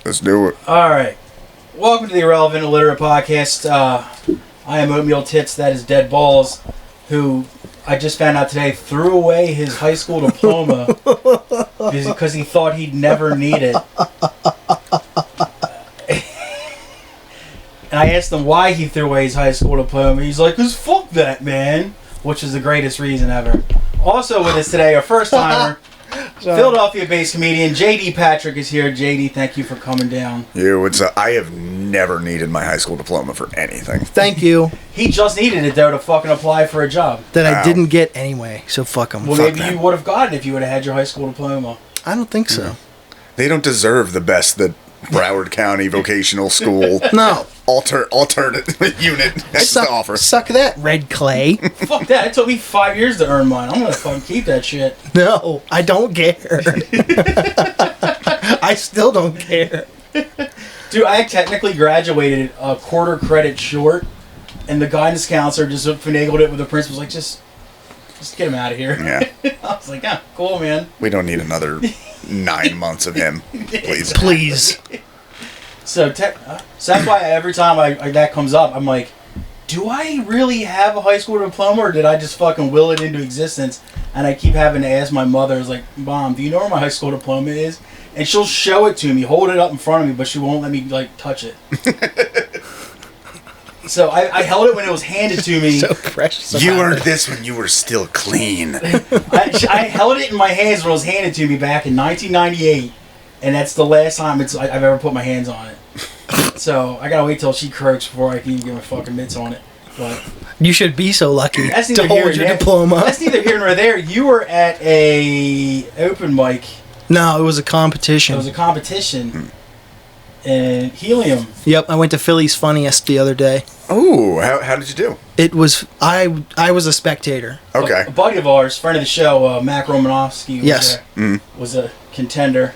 Let's do it. All right. Welcome to the Irrelevant Illiterate Podcast. I am Oatmeal Tits, that is Dead Balls, who I just found out today threw away his high school diploma because he thought he'd never need it. And I asked him why he threw away his high school diploma. He's like, "'Cause fuck that, man," which is the greatest reason ever. Also with us today, our first timer, Philadelphia-based comedian JD Patrick is here. JD, thank you for coming down. I have never needed my high school diploma for anything. Thank you. He just needed it though to fucking apply for a job that I didn't get anyway. So fuck him. Well, maybe you would have gotten it if you would have had your high school diploma. I don't think so. They don't deserve the best that Broward County Vocational School no alternate unit has to offer. Suck that, Red Clay. Fuck that. It took me 5 years to earn mine. I'm gonna fucking keep that shit. No, I don't care. I still don't care. Dude, I technically graduated a quarter credit short, and the guidance counselor just finagled it with the principal. Was like, just get him out of here. Yeah. I was like, ah, cool, man. We don't need another 9 months of him, please. Please. So that's why every time that comes up, I'm like, do I really have a high school diploma, or did I just fucking will it into existence? And I keep having to ask my mother, I was like, Mom, do you know where my high school diploma is? And she'll show it to me, hold it up in front of me, but she won't let me, like, touch it. So I held it when it was handed to me. So precious. You earned this when you were still clean. I held it in my hands when it was handed to me back in 1998, and that's the last time I've ever put my hands on it. So I gotta wait till she croaks before I can even get my fucking mitts on it. But you should be so lucky to hold your diploma. That's neither here nor there. You were at a open mic. No, it was a competition. It was a competition. And Helium. Yep, I went to Philly's Funniest the other day. Oh, how did you do? It was I was a spectator. Okay. A buddy of ours, friend of the show, Mac Romanofsky, was a contender.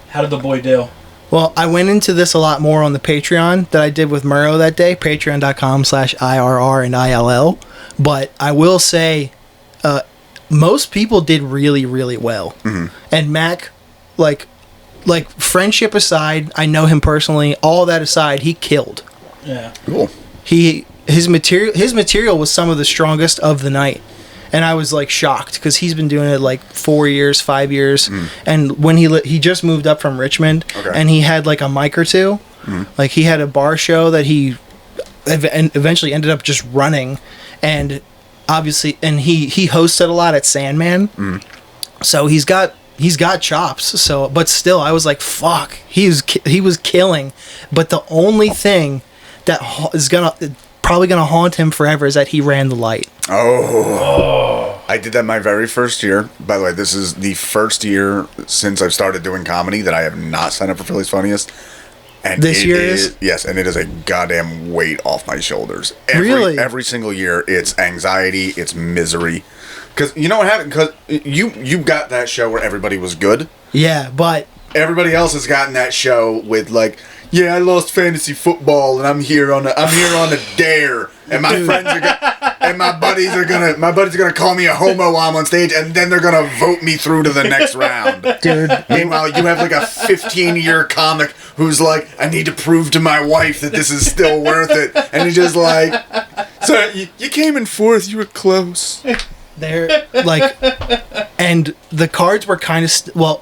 How did the boy do? Well, I went into this a lot more on the Patreon that I did with Murrow that day, patreon.com/IRR and ILL. But I will say, most people did really, really well. Mm-hmm. And Mac, like friendship aside, I know him personally, all that aside, he killed. Yeah. Cool. His material was some of the strongest of the night. And I was like shocked because he's been doing it like 4 years, 5 years, and when he just moved up from Richmond, and he had like a mic or two, like he had a bar show that he eventually ended up just running, and obviously, and he hosted a lot at Sandman, so he's got chops. So, but still, I was like, fuck, he was killing, but the only thing that is probably gonna haunt him forever is that he ran the light. Oh. I did that my very first year. By the way, this is the first year since I've started doing comedy that I have not signed up for Philly's Funniest. And this year is? Yes, and it is a goddamn weight off my shoulders. Really? Every single year, it's anxiety, it's misery. Because you know what happened? Because you got that show where everybody was good. Yeah, but everybody else has gotten that show with like, yeah, I lost fantasy football, and I'm here on a dare, and my friends are and my buddies are gonna call me a homo while I'm on stage, and then they're gonna vote me through to the next round. Dude. Meanwhile, you have like a 15-year comic who's like, I need to prove to my wife that this is still worth it, and he's just like, so you came in fourth, you were close. They're like, and the cards were kind of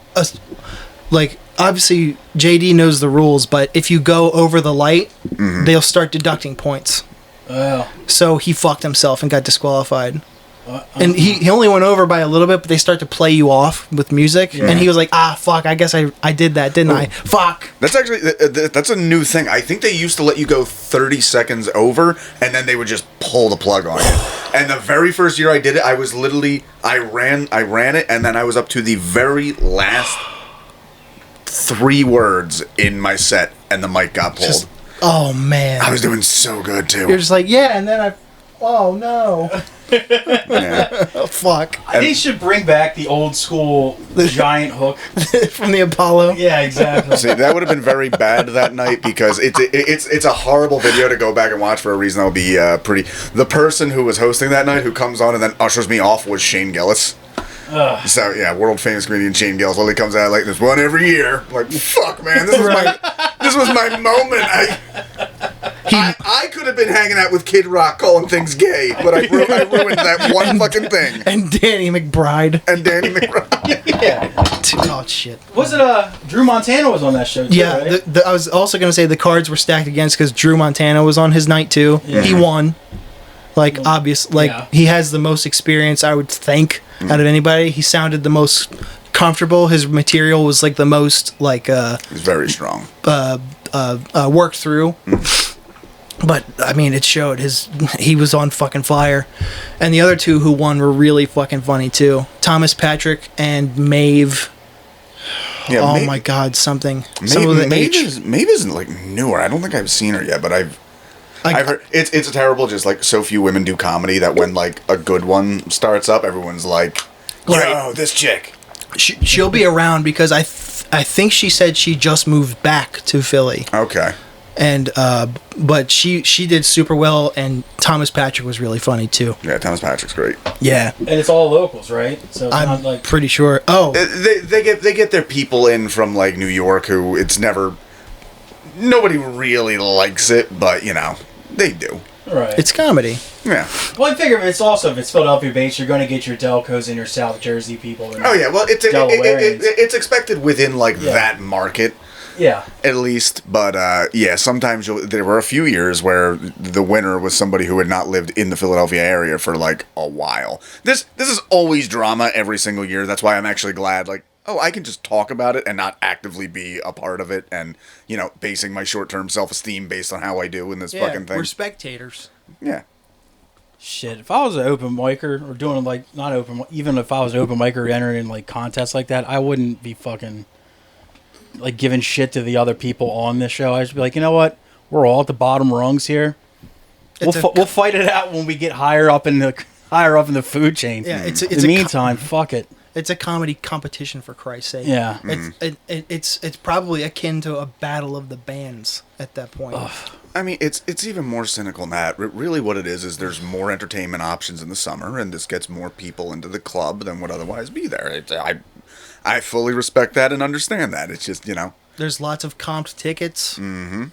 like. Obviously, JD knows the rules, but if you go over the light, they'll start deducting points. Oh. So he fucked himself and got disqualified. And he only went over by a little bit, but they start to play you off with music. Yeah. And he was like, fuck, I guess I did that, didn't I? Fuck. That's actually, that's a new thing. I think they used to let you go 30 seconds over, and then they would just pull the plug on you. And the very first year I did it, I was literally, I ran it, and then I was up to the very last 3 words in my set, and the mic got pulled. Oh, man. I was doing so good, too. You're just like, yeah, and then oh, no. Yeah. Oh, fuck. They should bring back the old school giant hook. From the Apollo? Yeah, exactly. See, that would have been very bad that night, because it's a horrible video to go back and watch for a reason that'll be pretty... The person who was hosting that night, who comes on and then ushers me off, was Shane Gillis. So yeah, world famous comedian Shane Gillis. Well, he comes out like this one every year. I'm like, fuck, man, this was my moment. I could have been hanging out with Kid Rock calling things gay, but I ruined that one fucking thing. And Danny McBride. Yeah. Oh shit. Was it Drew Montana was on that show too, Yeah, right? I was also gonna say the cards were stacked against because Drew Montana was on his night too. Yeah. He won. Like obvious, like he has the most experience, I would think, out of anybody. He sounded the most comfortable. His material was like the most like He's very strong. Worked through. But I mean, it showed he was on fucking fire, and the other two who won were really fucking funny too. Thomas Patrick and Maeve. Yeah, oh Maeve, my god, something. Maeve isn't like newer. I don't think I've seen her yet, but I've heard it's terrible. Just like so few women do comedy that when like a good one starts up, everyone's like, "Yo, this chick." She'll be around because I think she said she just moved back to Philly. Okay. And but she did super well, and Thomas Patrick was really funny too. Yeah, Thomas Patrick's great. Yeah, and it's all locals, right? So it's I'm not like pretty sure. Oh, they get their people in from like New York who nobody really likes it, but you know they do. right. it's comedy. Yeah. Well, I figure if it's Philadelphia based, you're going to get your Delcos and your South Jersey people. And Oh yeah, well it's expected within like that market. Yeah. At least, but yeah, sometimes there were a few years where the winner was somebody who had not lived in the Philadelphia area for like a while. This is always drama every single year. That's why I'm actually glad, like, oh, I can just talk about it and not actively be a part of it and, you know, basing my short-term self-esteem based on how I do in this fucking thing. We're spectators. Yeah. Shit, if I was an open micer or doing like not open, even if I was an open micer entering in like contests like that, I wouldn't be fucking like giving shit to the other people on this show. I'd just be like, you know what? We're all at the bottom rungs here. We'll fight it out when we get higher up in the food chain. Yeah, in the meantime, fuck it. It's a comedy competition, for Christ's sake. Yeah. It's probably akin to a battle of the bands at that point. Ugh. I mean, it's even more cynical than that. Really what it is there's more entertainment options in the summer, and this gets more people into the club than would otherwise be there. I fully respect that and understand that. It's just, you know. There's lots of comped tickets, and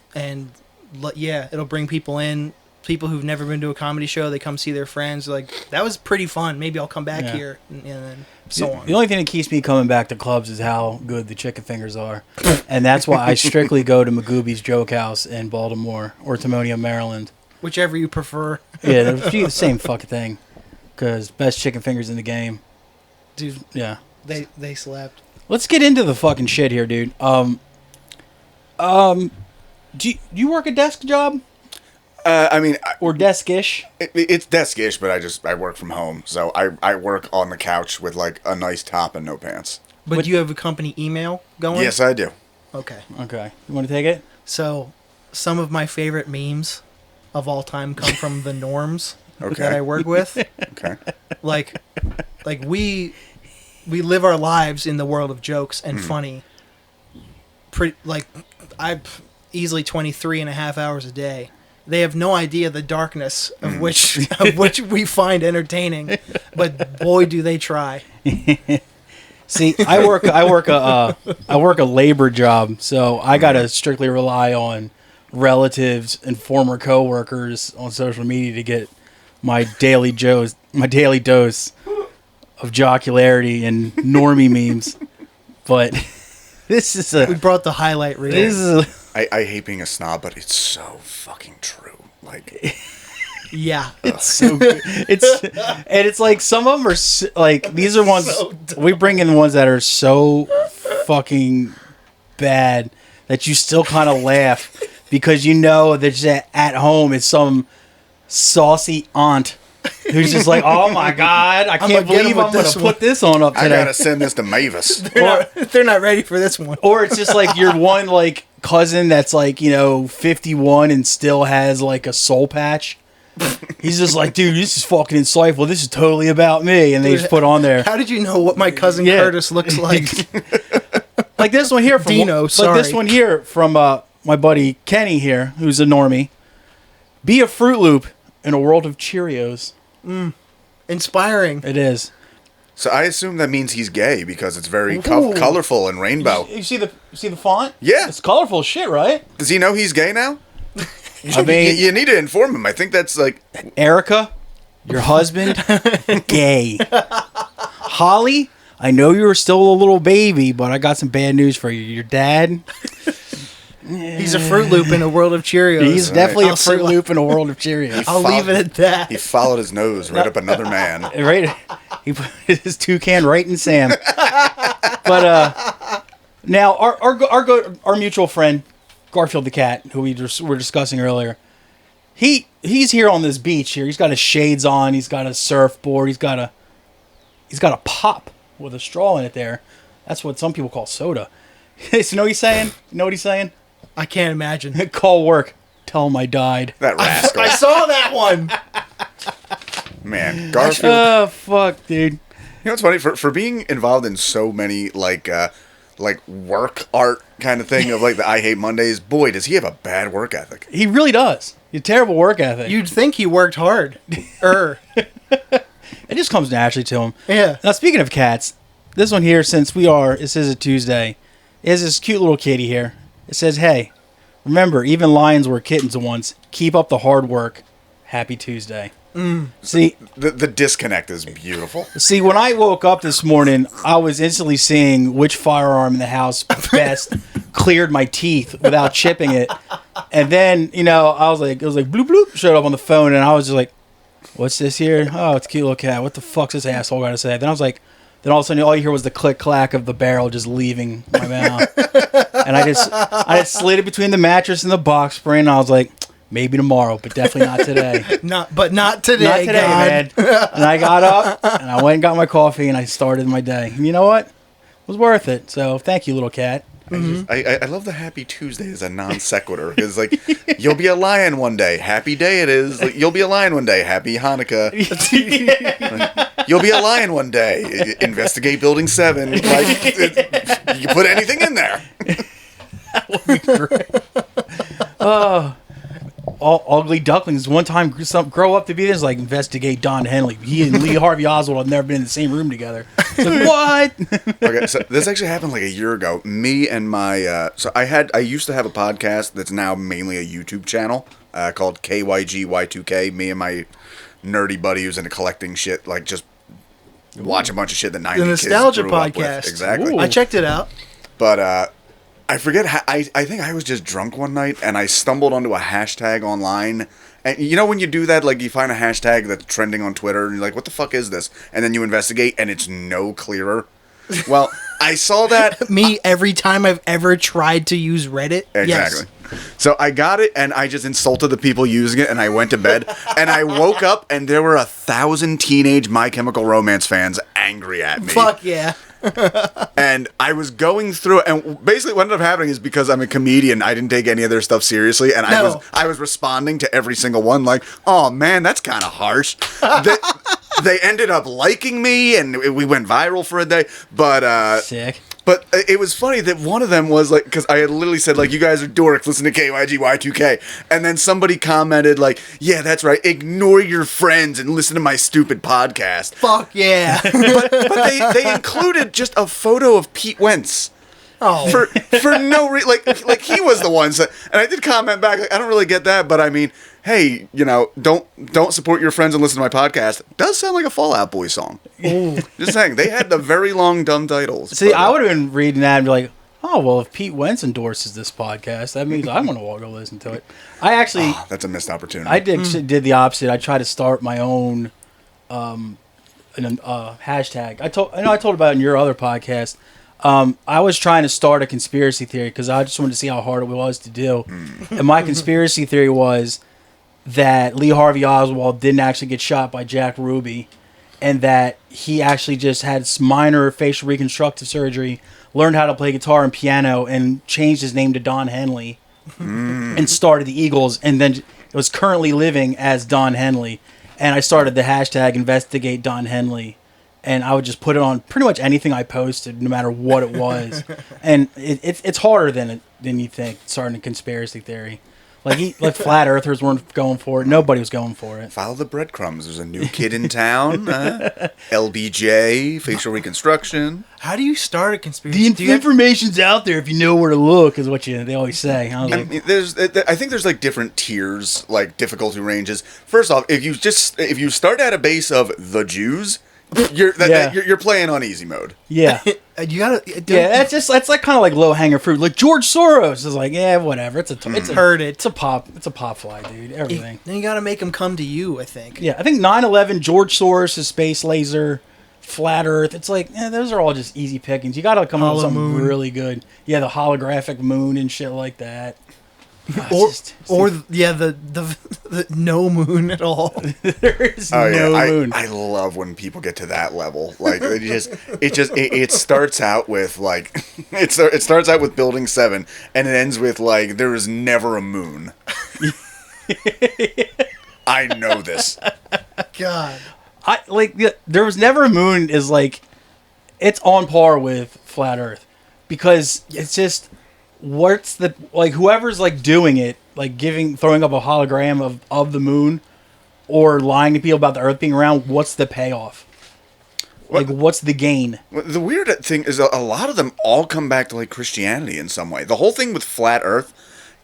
yeah, it'll bring people in. People who've never been to a comedy show, they come see their friends. Like, that was pretty fun. Maybe I'll come back here, and then so on. The only thing that keeps me coming back to clubs is how good the chicken fingers are. And that's why I strictly go to Magooby's Joke House in Baltimore or Timonium, Maryland. Whichever you prefer. Yeah, they're the same fucking thing. Because best chicken fingers in the game. Dude, yeah. They slept. Let's get into the fucking shit here, dude. Do you work a desk job? I mean, or desk-ish? It's desk-ish, but I work from home, so I work on the couch with like a nice top and no pants. But do you have a company email going? Yes, I do. Okay. You want to take it? So, some of my favorite memes of all time come from the norms that I work with. Okay. Like we live our lives in the world of jokes and funny. I'm easily 23 and a half hours a day. They have no idea the darkness of which we find entertaining, but boy, do they try. See, I work a labor job, so I gotta strictly rely on relatives and former coworkers on social media to get my daily dose of jocularity and normie memes. But this is we brought the highlight reel. This is I hate being a snob, but it's so fucking true. Like, yeah, it's so good. It's like some of them are like these are ones we bring in ones that are so fucking bad that you still kind of laugh because you know that at home it's some saucy aunt who's just like, oh my god, I can't believe I'm gonna put this on up today. I gotta send this to Mavis. They're not ready for this one. Or it's just like your one like cousin that's like 51 and still has like a soul patch. He's just like, dude, this is fucking insightful. This is totally about me, and they just put on there. How did you know what my cousin Curtis looks like? Like this one here from Dino. Sorry. Like this one here from my buddy Kenny here, who's a normie. Be a Fruit Loop in a world of Cheerios. Inspiring. It is. So I assume that means he's gay because it's very colorful and rainbow. You see the font? Yeah. It's colorful as shit, right? Does he know he's gay now? I mean, you need to inform him. I think that's like... Erica, your husband, gay. Holly, I know you were still a little baby, but I got some bad news for you. Your dad... He's a Fruit Loop in a world of Cheerios. He's definitely a Fruit Loop in a world of Cheerios. I'll leave it at that. He followed his nose right up another man. Right, he put his toucan right in Sam. But now our mutual friend Garfield the cat, who we were discussing earlier, he's here on this beach here. He's got his shades on. He's got a surfboard. He's got a pop with a straw in it. There, that's what some people call soda. So you know what he's saying? You know what he's saying? I can't imagine. Call work. Tell him I died. That rascal. I saw that one. Man, Garfield. Oh, fuck, dude. You know what's funny? For being involved in so many, like work art kind of thing of, like, the I Hate Mondays, boy, does he have a bad work ethic. He really does. A terrible work ethic. You'd think he worked hard. It just comes naturally to him. Yeah. Now, speaking of cats, this one here, since it says a Tuesday, is this cute little kitty here. It says, hey, remember, even lions were kittens once. Keep up the hard work. Happy Tuesday. See, the disconnect is beautiful. See, when I woke up this morning, I was instantly seeing which firearm in the house best cleared my teeth without chipping it. And then, it was like bloop bloop, showed up on the phone, and I was just like, what's this here? Oh, it's a cute little cat. What the fuck's this asshole got to say? Then I was like, then all of a sudden, all you hear was the click clack of the barrel just leaving my mouth. And I just slid it between the mattress and the box spring. And I was like, maybe tomorrow, but definitely not today. Not today. Not today, man. And I got up and I went and got my coffee and I started my day. And you know what? It was worth it. So thank you, little cat. I love the Happy Tuesday as a non sequitur. It's like, you'll be a lion one day. Happy day it is. Like, you'll be a lion one day. Happy Hanukkah. You'll be a lion one day. Investigate Building 7. Like, you can put anything in there. That would be great. All ugly ducklings. One time, grow up to be this. Like, investigate Don Henley. He and Lee Harvey Oswald have never been in the same room together. Like, what? Okay, so this actually happened like a year ago. Me and my I used to have a podcast that's now mainly a YouTube channel called KYGY2K. Me and my nerdy buddy who's into collecting shit, like just watch a bunch of shit that 90s The Nostalgia kids grew up with. Podcast. Exactly. Ooh. I checked it out. But I forget how, I think I was just drunk one night and I stumbled onto a hashtag online. And you know when you do that, like you find a hashtag that's trending on Twitter and you're like, what the fuck is this? And then you investigate and it's no clearer. Well, I saw that. Me, every time I've ever tried to use Reddit. Exactly. Yes. So I got it and I just insulted the people using it and I went to bed and I woke up and there were 1,000 teenage My Chemical Romance fans angry at me. Fuck yeah. And I was going through it, and basically what ended up happening is because I'm a comedian, I didn't take any of their stuff seriously, and I was responding to every single one like, oh man, that's kind of harsh. They ended up liking me, and we went viral for a day, but Sick. But it was funny that one of them was like, because I had literally said, like, you guys are dorks, listen to KYGY2K. And then somebody commented, like, yeah, that's right, ignore your friends and listen to my stupid podcast. Fuck yeah. but they included just a photo of Pete Wentz. Oh. For no reason. Like, he was the one. And I did comment back, like, I don't really get that, but I mean, hey, don't support your friends and listen to my podcast. It does sound like a Fall Out Boy song. Ooh. Just saying, they had the very long, dumb titles. See, I would have been reading that and be like, oh, well, if Pete Wentz endorses this podcast, that means I'm going to go listen to it. I actually... that's a missed opportunity. I did the opposite. I tried to start my own hashtag. I told about it in your other podcast. I was trying to start a conspiracy theory because I just wanted to see how hard it was to do. And my conspiracy theory was that Lee Harvey Oswald didn't actually get shot by Jack Ruby and that he actually just had minor facial reconstructive surgery, learned how to play guitar and piano, and changed his name to Don Henley and started the Eagles, and then was currently living as Don Henley. And I started the hashtag investigate Don Henley. And I would just put it on pretty much anything I posted, no matter what it was. And it's harder than you think, starting a conspiracy theory. Like flat earthers weren't going for it. Nobody was going for it. Follow the breadcrumbs. There's a new kid in town. LBJ, facial reconstruction. How do you start a conspiracy? The information's out there if you know where to look, is what they always say. I was like, I think there's like different tiers, like difficulty ranges. First off, if you start at a base of the Jews, you're playing on easy mode. yeah. You gotta. That's like kind of like low hanging fruit. Like George Soros is like, yeah, whatever. It's a pop fly, dude. Everything. Then you gotta make them come to you. I think. Yeah, I think 9/11, George Soros' space laser, flat Earth. It's like, those are all just easy pickings. You gotta come up with something really good. Yeah, the holographic moon and shit like that. The no moon at all. There is no moon. I love when people get to that level. Like it starts out with like it starts out with Building 7 and it ends with like there is never a moon. I know this. God. There was never a moon is like it's on par with flat Earth because it's just. What's the whoever's like doing it, like throwing up a hologram of the moon or lying to people about the Earth being around, what's the payoff? What's the gain? The weird thing is a lot of them all come back to like Christianity in some way. The whole thing with flat Earth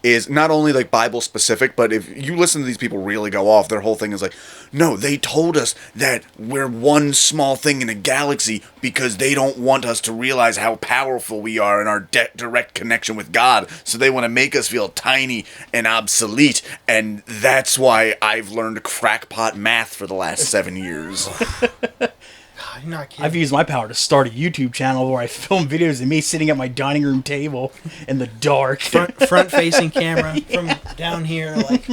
is not only like Bible specific, but if you listen to these people really go off, their whole thing is like, no, they told us that we're one small thing in a galaxy because they don't want us to realize how powerful we are in our direct connection with God. So they want to make us feel tiny and obsolete. And that's why I've learned crackpot math for the last 7 years. You're not kidding. I've used my power to start a YouTube channel where I film videos of me sitting at my dining room table in the dark. Front facing camera from down here, like.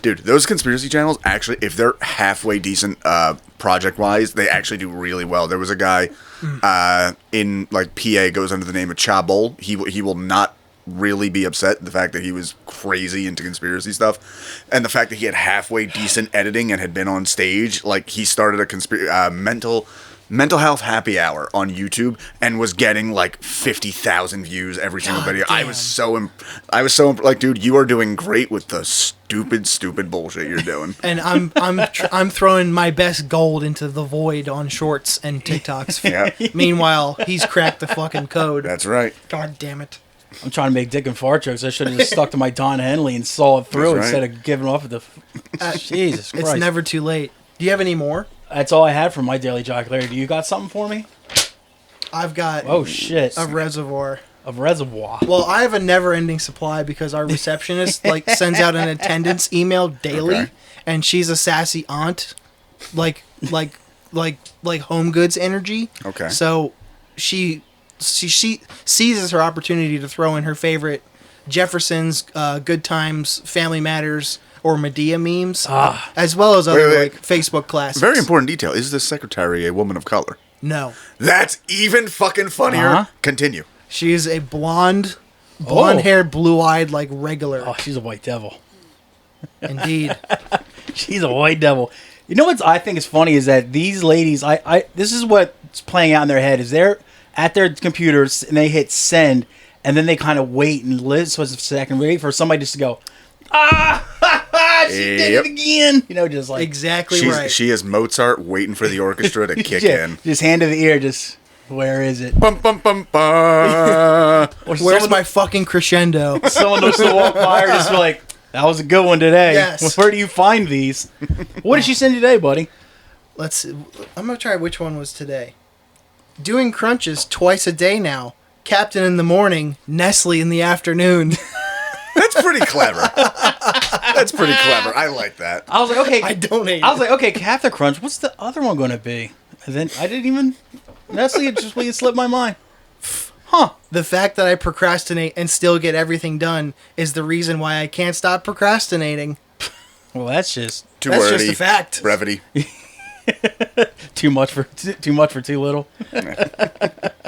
Dude, those conspiracy channels, actually, if they're halfway decent project-wise, they actually do really well. There was a guy in, like, PA, goes under the name of Chabol. He will not really be upset at the fact that he was crazy into conspiracy stuff. And the fact that he had halfway decent editing and had been on stage. Like, he started a mental health happy hour on YouTube and was getting like 50,000 views every single video. Damn. I was so like, dude, you are doing great with the stupid bullshit you're doing. And I'm throwing my best gold into the void on shorts and TikToks. Yeah. Meanwhile, he's cracked the fucking code. That's right. God damn it. I'm trying to make dick and fart jokes. I should have just stuck to my Don Henley and saw it through instead of giving off at the. Jesus Christ! It's never too late. Do you have any more? That's all I had for my daily jocularity. Do you got something for me? I've got. Oh shit! A reservoir. Of reservoir. Well, I have a never-ending supply because our receptionist like sends out an attendance email daily, and she's a sassy aunt, like home goods energy. Okay. So she seizes her opportunity to throw in her favorite Jefferson's, Good Times, Family Matters, or Medea memes, as well as other like Facebook classics. Very important detail. Is this secretary a woman of color? No. That's even fucking funnier. Continue. She is a blonde-haired, blue-eyed, like regular. Oh, she's a white devil. Indeed. She's a white devil. You know what I think is funny is that these ladies, this is what's playing out in their head, is they're at their computers and they hit send, and then they kind of wait and listen for a second, wait for somebody just to go, she did it again. You know, just like exactly right. She is Mozart waiting for the orchestra to kick in. Just hand to the ear, just where is it? Bum bum bum bum. Where's my fucking crescendo? Someone knows to walk by her, just be like, that was a good one today. Yes. Where do you find these? What did she send you today, buddy? Let's see. I'm gonna try which one was today. Doing crunches twice a day now. Captain in the morning, Nestle in the afternoon. That's pretty clever. That's pretty clever. I like that. I was like, okay. I donate. I was like, okay, Captain Crunch. What's the other one going to be? And then I didn't even. Nestle, it just really slipped my mind. Huh. The fact that I procrastinate and still get everything done is the reason why I can't stop procrastinating. Well, that's just That's just a fact. Brevity. too much for too little.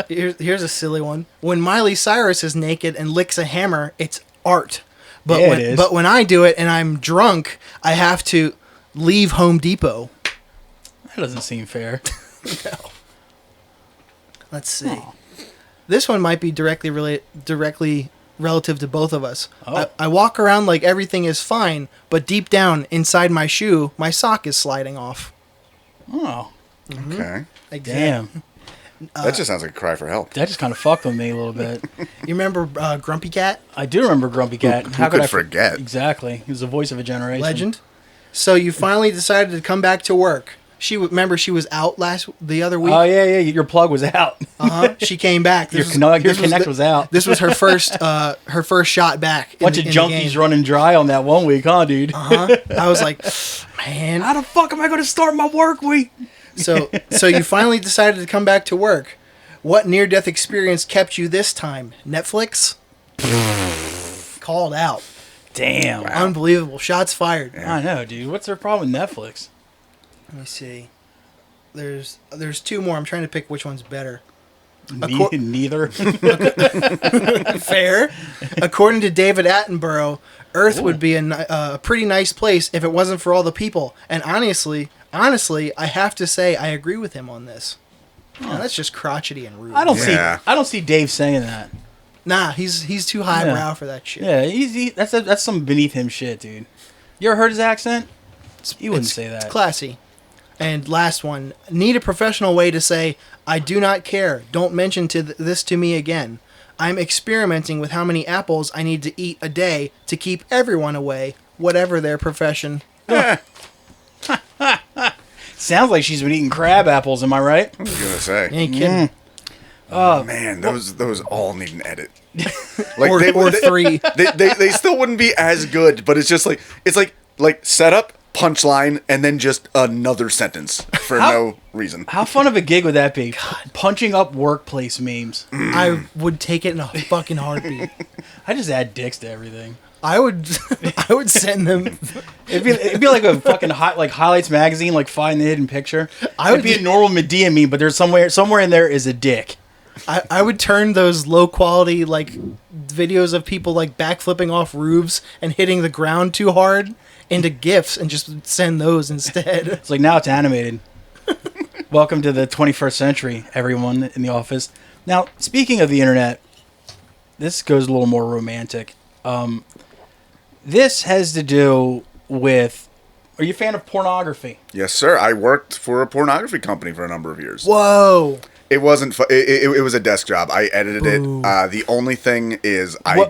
Here's a silly one. When Miley Cyrus is naked and licks a hammer, it's art. But yeah, it is. But when I do it and I'm drunk, I have to leave Home Depot. That doesn't seem fair. No. Let's see. This one might be directly relative to both of us. Oh. I walk around like everything is fine, but deep down inside my shoe, my sock is sliding off. Oh, Okay. Like, damn. That just sounds like a cry for help. That just kind of fucked with me a little bit. You remember Grumpy Cat? I do remember Grumpy Cat. Who could forget? Exactly. He was the voice of a generation. Legend. So you finally decided to come back to work. Remember she was out the other week. Oh yeah, yeah. Your plug was out. She came back. Your connect was out. This was her first shot back. Bunch of junkies running dry on that 1 week, huh, dude? I was like, man, How the fuck am I going to start my work week? So you finally decided to come back to work. What near-death experience kept you this time? Netflix? Called out. Damn. Unbelievable. Shots fired. I know, dude. What's their problem with Netflix? Let me see. There's two more. I'm trying to pick which one's better. Neither. Fair. According to David Attenborough, Earth would be a pretty nice place if it wasn't for all the people. And honestly, I have to say I agree with him on this. Now, that's just crotchety and rude. I don't see Dave saying that. Nah, he's too highbrow for that shit. Yeah, that's some beneath him shit, dude. You ever heard his accent? You wouldn't say that. It's classy. And last one, need a professional way to say, I do not care. Don't mention this to me again. I'm experimenting with how many apples I need to eat a day to keep everyone away, whatever their profession. Sounds like she's been eating crab apples, am I right? I was gonna say. You ain't kidding. Oh man, those all need an edit. Or three. They still wouldn't be as good, but it's like setup, punchline, and then just another sentence for no reason. How fun of a gig would that be? Punching up workplace memes. I would take it in a fucking heartbeat. I just add dicks to everything. I would send them. It'd be like a fucking highlights magazine, like find the hidden picture. It'd be a normal Medea meme, but there's somewhere in there is a dick. I would turn those low quality like videos of people like backflipping off roofs and hitting the ground too hard into GIFs and just send those instead. It's like now it's animated. Welcome to the 21st century, everyone in the office. Now, speaking of the internet, this goes a little more romantic. This has to do with... Are you a fan of pornography? Yes, sir. I worked for a pornography company for a number of years. Whoa. It wasn't. It was a desk job. I edited it. The only thing is, I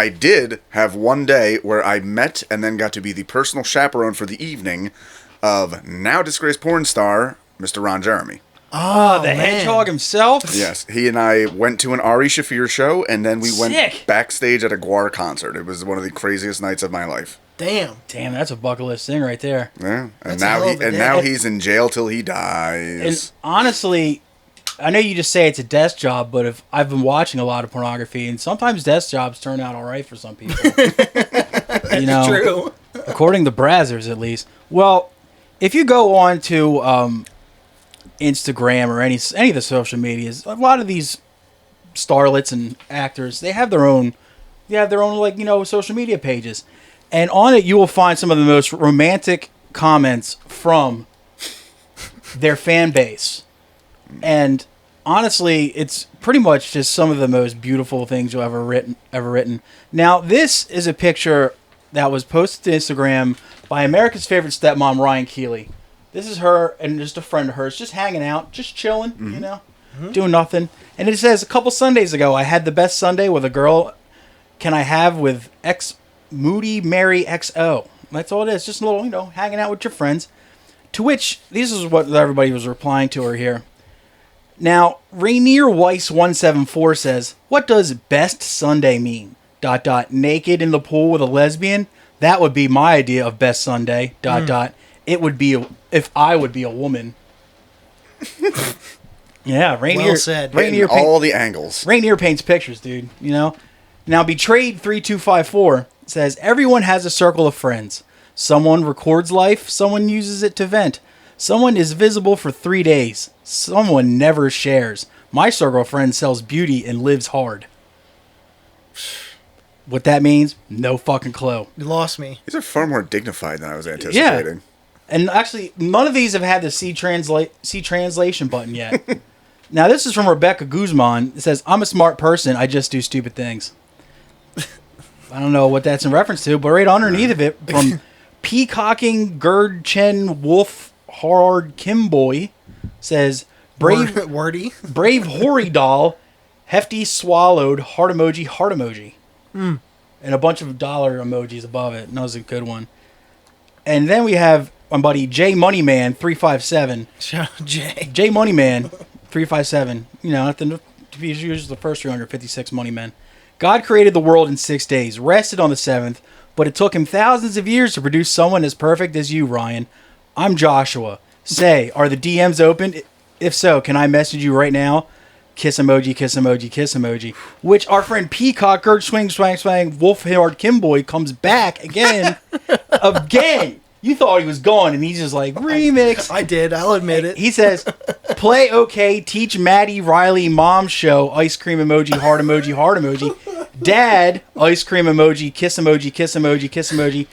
did have one day where I met and then got to be the personal chaperone for the evening of now disgraced porn star Mr. Ron Jeremy. Oh, the hedgehog himself? Yes, he and I went to an Ari Shaffir show, and then we Sick. went backstage at a Guar concert. It was one of the craziest nights of my life. Damn, that's a bucket list thing right there. Yeah, and That's now he's in jail till he dies. And honestly, I know you just say it's a desk job, but if I've been watching a lot of pornography, and sometimes desk jobs turn out all right for some people. You know, true. According to Brazzers, at least. Well, if you go on to Instagram or any of the social medias, a lot of these starlets and actors, they have their own social media pages, and on it you will find some of the most romantic comments from their fan base. And honestly, it's pretty much just some of the most beautiful things you'll ever written. Now, this is a picture that was posted to Instagram by America's favorite stepmom, Ryan Keeley. This is her and just a friend of hers, just hanging out, just chilling, doing nothing. And it says, a couple Sundays ago, I had the best Sunday with a girl can I have with Moody Mary XO. That's all it is, just a little, hanging out with your friends. To which, this is what everybody was replying to her here. Now, Rainier Weiss 174 says, what does best Sunday mean? ... Naked in the pool with a lesbian? That would be my idea of best Sunday. ... It would be if I would be a woman. Yeah, Rainier. Well said. Rainier all the angles. Rainier paints pictures, dude. Now, Betrayed 3254 says, everyone has a circle of friends. Someone records life. Someone uses it to vent. Someone is visible for 3 days. Someone never shares. My circle of friends sells beauty and lives hard. What that means, no fucking clue. You lost me. These are far more dignified than I was anticipating. Yeah. And actually, none of these have had the see translation button yet. Now, this is from Rebecca Guzman. It says, I'm a smart person. I just do stupid things. I don't know what that's in reference to, but right underneath of it, from Peacocking Gerd Chen Wolf Hard Kimboy, says Wordy. brave hoary doll, hefty swallowed heart emoji. And a bunch of dollar emojis above it. And that was a good one. And then we have my buddy J Moneyman 357. Shout out Jay. J Moneyman 357. You know, he's usually the first 356 Moneymen. God created the world in 6 days, rested on the seventh, but it took him thousands of years to produce someone as perfect as you, Ryan. I'm Joshua. Say, are the DMs open? If so, can I message you right now? Kiss emoji, kiss emoji, kiss emoji. Which our friend Peacock, Gert Swing, Wolf Hard Kimboy comes back again. Again. You thought he was gone, and he's just like, remix. I did. I'll admit it. He says, play okay, teach Maddie Riley mom show, ice cream emoji, heart emoji, heart emoji. Dad, ice cream emoji, kiss emoji, kiss emoji, kiss emoji.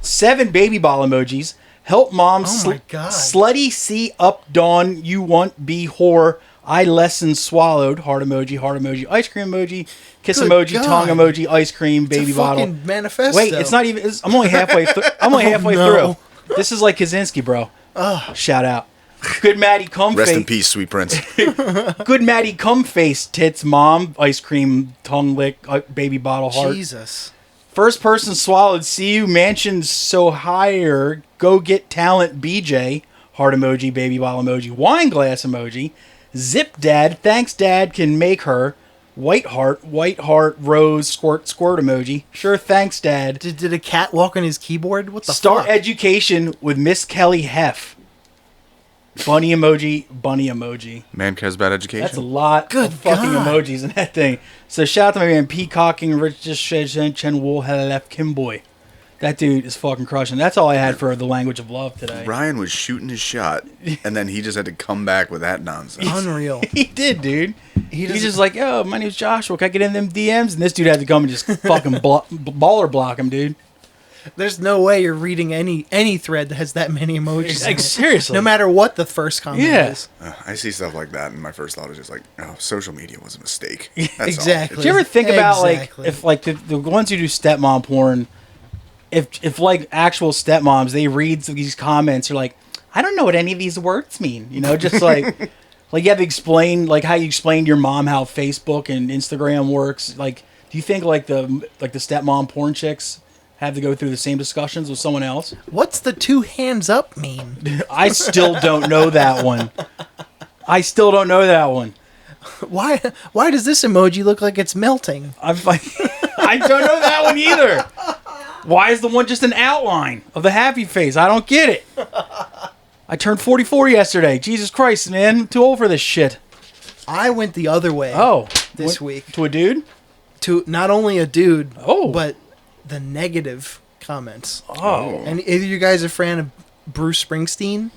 7 baby ball emojis. Help mom my God. slutty see up dawn, you want be whore. I lesson swallowed, heart emoji, ice cream emoji, kiss Good emoji, God. tongue emoji, ice cream, baby It's a bottle. fucking manifesto. Wait, it's not even. I'm only halfway. I'm only halfway no. through. This is like Kaczynski, bro. Shout out. Good Maddie, come Rest face. in peace, sweet prince. Good Maddie, come face. Tits, mom, ice cream, tongue lick, baby bottle, heart. Jesus. First person swallowed. See you mansions so higher. Go get talent. BJ, heart emoji, baby bottle emoji, wine glass emoji. Zip dad, thanks dad, can make her. White heart, rose, squirt emoji. Sure, thanks dad. Did a cat walk on his keyboard? What the Start fuck? education with Miss Kelly Heff. Bunny emoji. Man cares about education. That's a lot Good of fucking God. emojis in that thing. So shout out to my man Peacocking Rich Chen Wool Left Kimboy. That dude is fucking crushing. That's all I had for the language of love today. Ryan was shooting his shot, and then he just had to come back with that nonsense. Unreal. He did, dude. He's doesn't- just like, yo, my name's Joshua. Can I get in them DMs? And this dude had to come and just fucking baller block him, dude. There's no way you're reading any thread that has that many emojis. in Like, it. seriously. No matter what the first comment Yeah. is. I see stuff like that, and my first thought is just like, oh, social media was a mistake. That's all. Exactly. Did you ever think about, like, Exactly. if, like, the ones who do stepmom porn, if like, actual stepmoms, they read these comments, are like, I don't know what any of these words mean. You know, just like, like, you have to explain, like, how you explain to your mom how Facebook and Instagram works. Like, do you think, like the stepmom porn chicks have to go through the same discussions with someone else? What's the 2 hands up mean? I still don't know that one. Why does this emoji look like it's melting? I'm like, I don't know that one either. Why is the one just an outline of the happy face? I don't get it. I turned 44 yesterday. Jesus Christ, man. I'm too old for this shit. I went the other way. Oh. This week. To a dude? To not only a dude, Oh. but the negative comments. Oh. And either you guys are a fan of Bruce Springsteen?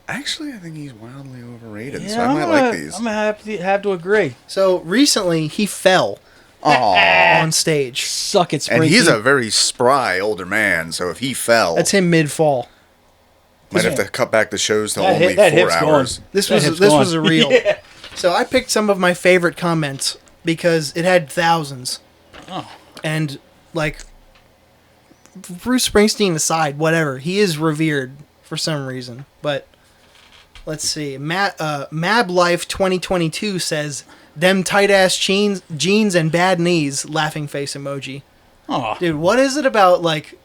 Actually, I think he's wildly overrated, Yeah, so I might like these. I'm going to have to agree. So recently he fell Aw. on stage. Suck it, Springsteen. And he's a very spry older man, so if he fell, That's him mid-fall. might have to cut back the shows to That only hip- that 4 hip's hours. gone. This That was hip's this gone. was a reel. Yeah. So I picked some of my favorite comments because it had thousands. Oh. And like Bruce Springsteen aside, whatever, he is revered for some reason. But let's see. Mab Life 2022 says, "Them tight ass jeans and bad knees." Laughing face emoji. Oh. Dude, what is it about, like,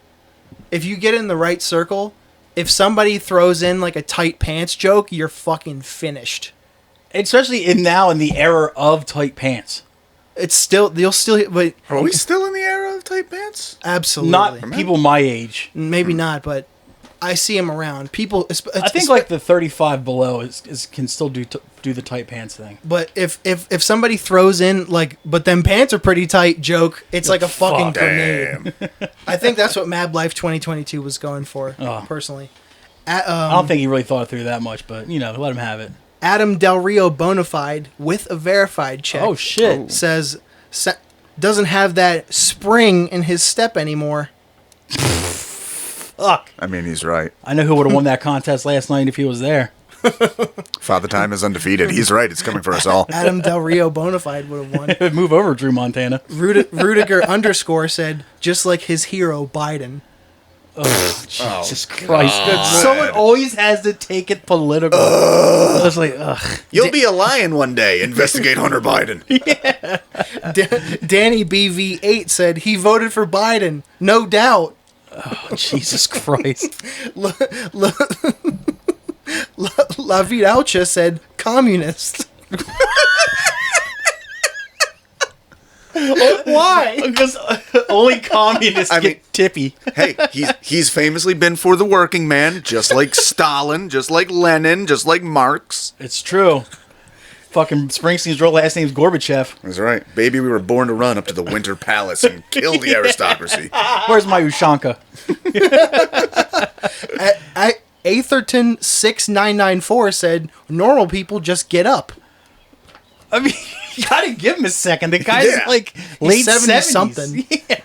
if you get in the right circle, if somebody throws in like a tight pants joke, you're fucking finished. Especially in the era of tight pants. It's still, but Are we still in the era of tight pants? absolutely Not people my age. maybe not, but I see them around. People, I think like the 35 below can still do the tight pants thing. But if somebody throws in like, but them pants are pretty tight joke, it's like a fucking Fuck. grenade. I think that's what Mad Life 2022 was going for, personally. I don't think he really thought it through that much, but let him have it. Adam Del Rio Bonafide with a verified check. Oh shit! Says doesn't have that spring in his step anymore. Fuck! I mean, he's right. I know who would have won that contest last night if he was there. Father Time is undefeated. He's right. It's coming for us all. Adam Del Rio Bonafide would have won. Move over, Drew Montana. Rudiger underscore said, just like his hero, Biden. Oh, Jesus Christ. Someone always has to take it political. I was like, ugh. You'll be a lion one day. Investigate Hunter Biden. Danny BV8 said, he voted for Biden. No doubt. Oh, Jesus Christ. La Vidalcha said, communist. Why? Because only communists get tippy. Hey, he's famously been for the working man, just like Stalin, just like Lenin, just like Marx. It's true. Fucking Springsteen's real last name's Gorbachev. That's right. Baby, we were born to run up to the Winter Palace and kill the aristocracy. Where's my Ushanka? Atherton 6994 said, normal people just get up. I mean, you gotta give him a second. The guy's like late 70s. Something. Yeah.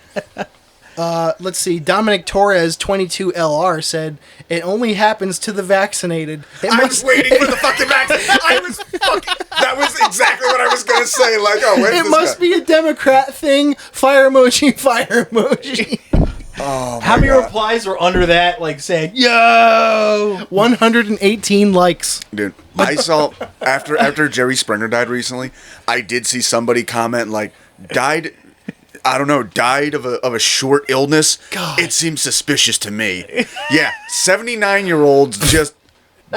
Let's see. Dominic Torres 22 LR said, it only happens to the vaccinated. I was waiting for the fucking vaccine. That was exactly what I was going to say. Like, oh, where's it this must guy? be a Democrat thing. Fire emoji, fire emoji. Oh, how many replies were under that, like, saying, yo? 118 likes. Dude, I saw, after Jerry Springer died recently, I did see somebody comment, like, died of a short illness. God. It seems suspicious to me. Yeah, 79-year-olds just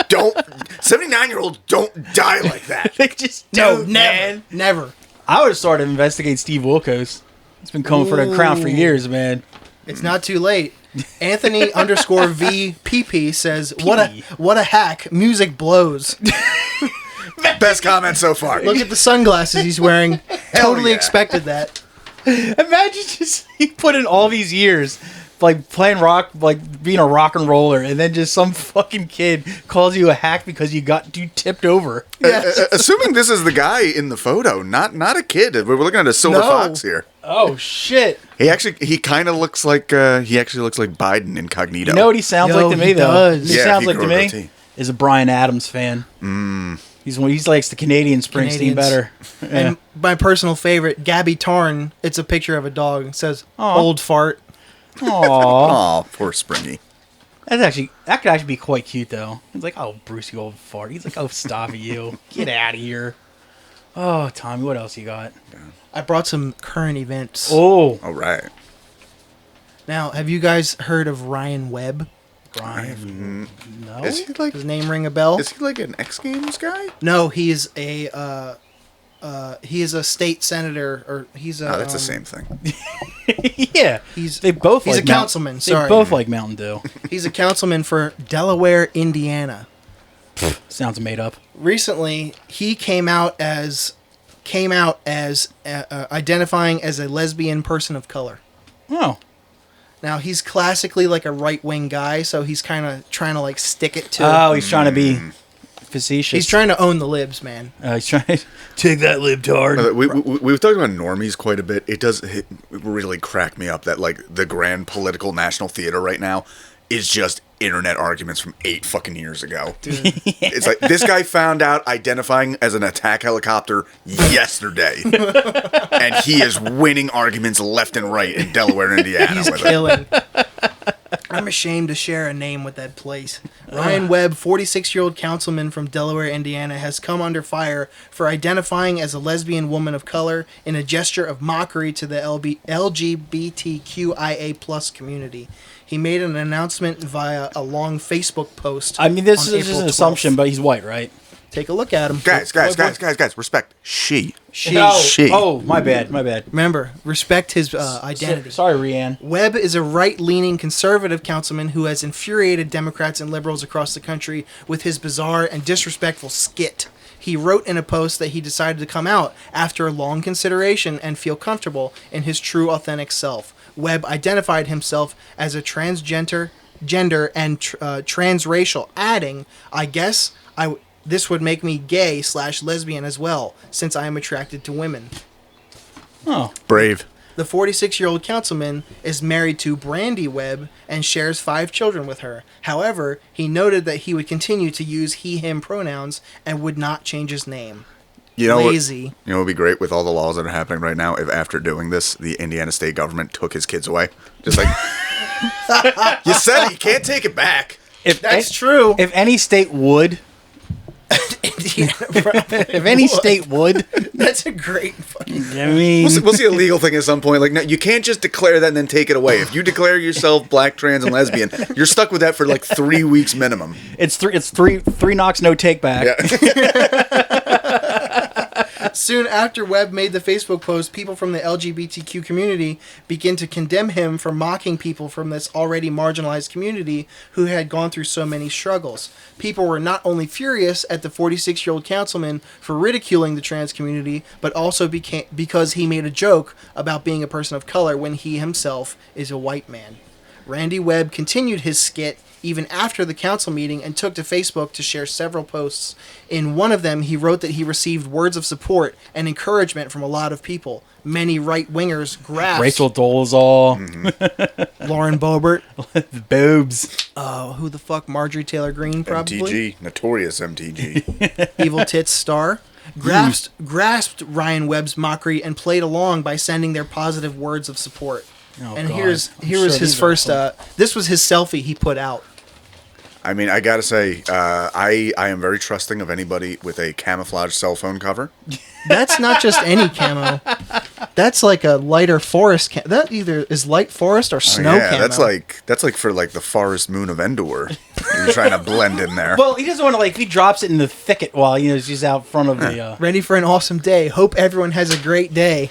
don't, 79-year-olds don't die like that. They just No, don't, never. man. Never. I would have started to investigate Steve Wilkos. He's been coming for the crown for years, man. It's not too late. Anthony underscore VPP says, what a hack. Music blows. Best comment so far. Look at the sunglasses he's wearing. Totally yeah. expected that. Imagine just he put in all these years, like playing rock, like being a rock and roller, and then just some fucking kid calls you a hack because you tipped over. Yes. Assuming this is the guy in the photo, not a kid. We're looking at a silver fox here. Oh shit! He kind of looks like Biden incognito. You know what he sounds like to me though? does. He Yeah, sounds he like to grew a me goatee. is a Bryan Adams fan. He likes the Canadian Springsteen Canadians. better. Yeah. And my personal favorite, Gabby Tarn, it's a picture of a dog. It says, Aw. old fart. Aww, Aw, poor Springy. that could actually be quite cute though. He's like, oh, Bruce, you old fart. He's like, oh, stop it, you. Get out of here. Oh, Tommy, what else you got? I brought some current events. Oh, All right. Now, have you guys heard of Ryan Webb? Brian. No. Is he like? Does his name ring a bell? Is he like an X Games guy? No, he is a state senator, or he's a. Oh, that's the same thing. Yeah, He's they both. he's like a councilman. They Sorry, both like Mountain Dew. he's a councilman for Delaware, Indiana. Sounds made up. Recently, he came out as identifying as a lesbian person of color. Oh, Now, he's classically like a right-wing guy, so he's kind of trying to like stick it to. oh, he's trying to be facetious. He's trying to own the libs, man. He's trying to take that libtard. We've talked about normies quite a bit. It really crack me up that like the grand political national theater right now is just internet arguments from 8 fucking years ago. It's like this guy found out identifying as an attack helicopter yesterday, and he is winning arguments left and right in Delaware, Indiana. He's with killing. I'm ashamed to share a name with that place. Ryan Webb, 46-year-old councilman from Delaware, Indiana, has come under fire for identifying as a lesbian woman of color in a gesture of mockery to the LGBTQIA+ community. He made an announcement via a long Facebook post. I mean, this on is just April an 12th. assumption, but he's white, right? Take a look at him. Guys, respect. She. Oh, my bad. Remember, respect his identity. Sorry, Rianne. Webb is a right-leaning conservative councilman who has infuriated Democrats and liberals across the country with his bizarre and disrespectful skit. He wrote in a post that he decided to come out after a long consideration and feel comfortable in his true, authentic self. Webb identified himself as a transgender and transracial, adding, I guess this would make me gay/lesbian as well, since I am attracted to women. Oh, Brave. The 46-year-old councilman is married to Brandy Webb and shares 5 children with her. However, he noted that he would continue to use he/him pronouns and would not change his name. Lazy. What would be great with all the laws that are happening right now if after doing this, the Indiana state government took his kids away. Just like, you said it, you can't take it back. That's true. If any state would... if any state would, that's a great fucking. I mean, we'll see a legal thing at some point. Like, no, you can't just declare that and then take it away. If you declare yourself black, trans, and lesbian, you're stuck with that for like 3 weeks minimum. It's three knocks, no take back. Yeah. Soon after Webb made the Facebook post, people from the LGBTQ community began to condemn him for mocking people from this already marginalized community who had gone through so many struggles. People were not only furious at the 46-year-old councilman for ridiculing the trans community, but also because he made a joke about being a person of color when he himself is a white man. Randy Webb continued his skit even after the council meeting and took to Facebook to share several posts. In one of them, he wrote that he received words of support and encouragement from a lot of people. Many right-wingers grasped... Rachel Dolezal. Lauren Boebert. The boobs. Who the fuck? Marjorie Taylor Greene, probably? MTG. Notorious MTG. Evil Tits Star. Grasped Ryan Webb's mockery and played along by sending their positive words of support. Oh, and God. here was his first... this was his selfie he put out. I mean, I gotta say, I am very trusting of anybody with a camouflage cell phone cover. That's not just any camo. That's like a lighter forest that either is light forest or snow camo. That's like for like the forest moon of Endor. You're trying to blend in there. Well, he doesn't want to, like, he drops it in the thicket while, he's out front of the... Ready for an awesome day. Hope everyone has a great day.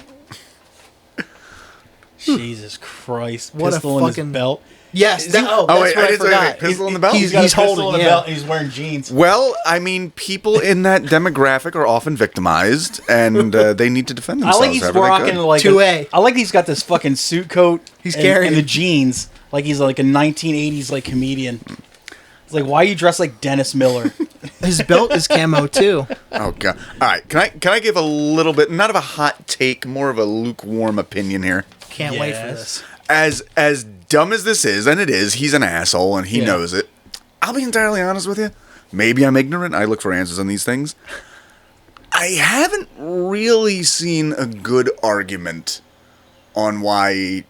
Jesus Christ. What pistol a in fucking... his belt. Yes. That's wait, what I forgot. Pistol in the belt? He's got a pistol holding in the belt and he's wearing jeans. Well, I mean, people in that demographic are often victimized, and they need to defend I themselves. like he's rocking like 2A. I like he's got this fucking suit coat. He's carrying and the jeans like he's like a 1980s like comedian. It's like, why are you dressed like Dennis Miller? His belt is camo too. Oh god! All right, can I give a little bit, not of a hot take, more of a lukewarm opinion here? Can't wait for this. As dumb as this is, and it is, he's an asshole and he knows it. I'll be entirely honest with you. Maybe I'm ignorant. I look for answers on these things. I haven't really seen a good argument on why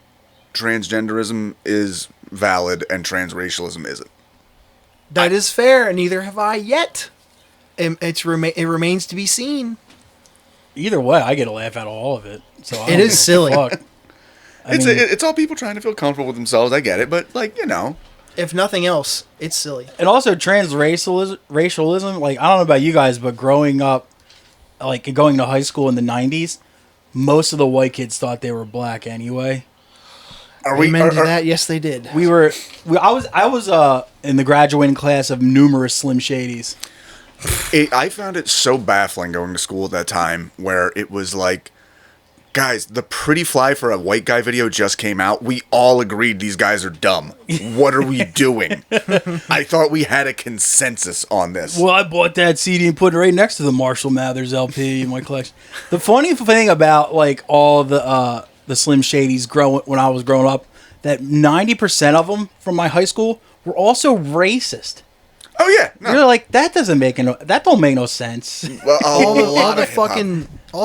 transgenderism is valid and transracialism isn't. That is fair, and neither have I yet. It remains to be seen. Either way, I get a laugh out of all of it. So I It don't is give a silly. fuck. It's all people trying to feel comfortable with themselves. I get it, but like, If nothing else, it's silly. And also racialism, like, I don't know about you guys, but growing up, like going to high school in the 90s, most of the white kids thought they were black anyway. Amen to that. Yes, they did. I was in the graduating class of numerous Slim Shadys. I found it so baffling going to school at that time, where it was like, guys, the Pretty Fly for a White Guy video just came out. We all agreed these guys are dumb. What are we doing? I thought we had a consensus on this. Well, I bought that CD and put it right next to the Marshall Mathers LP in my collection. The funny thing about like all the Slim Shadys when I was growing up, that 90% of them from my high school were also racist. Oh yeah, no. You're like, that don't make no sense. Well, all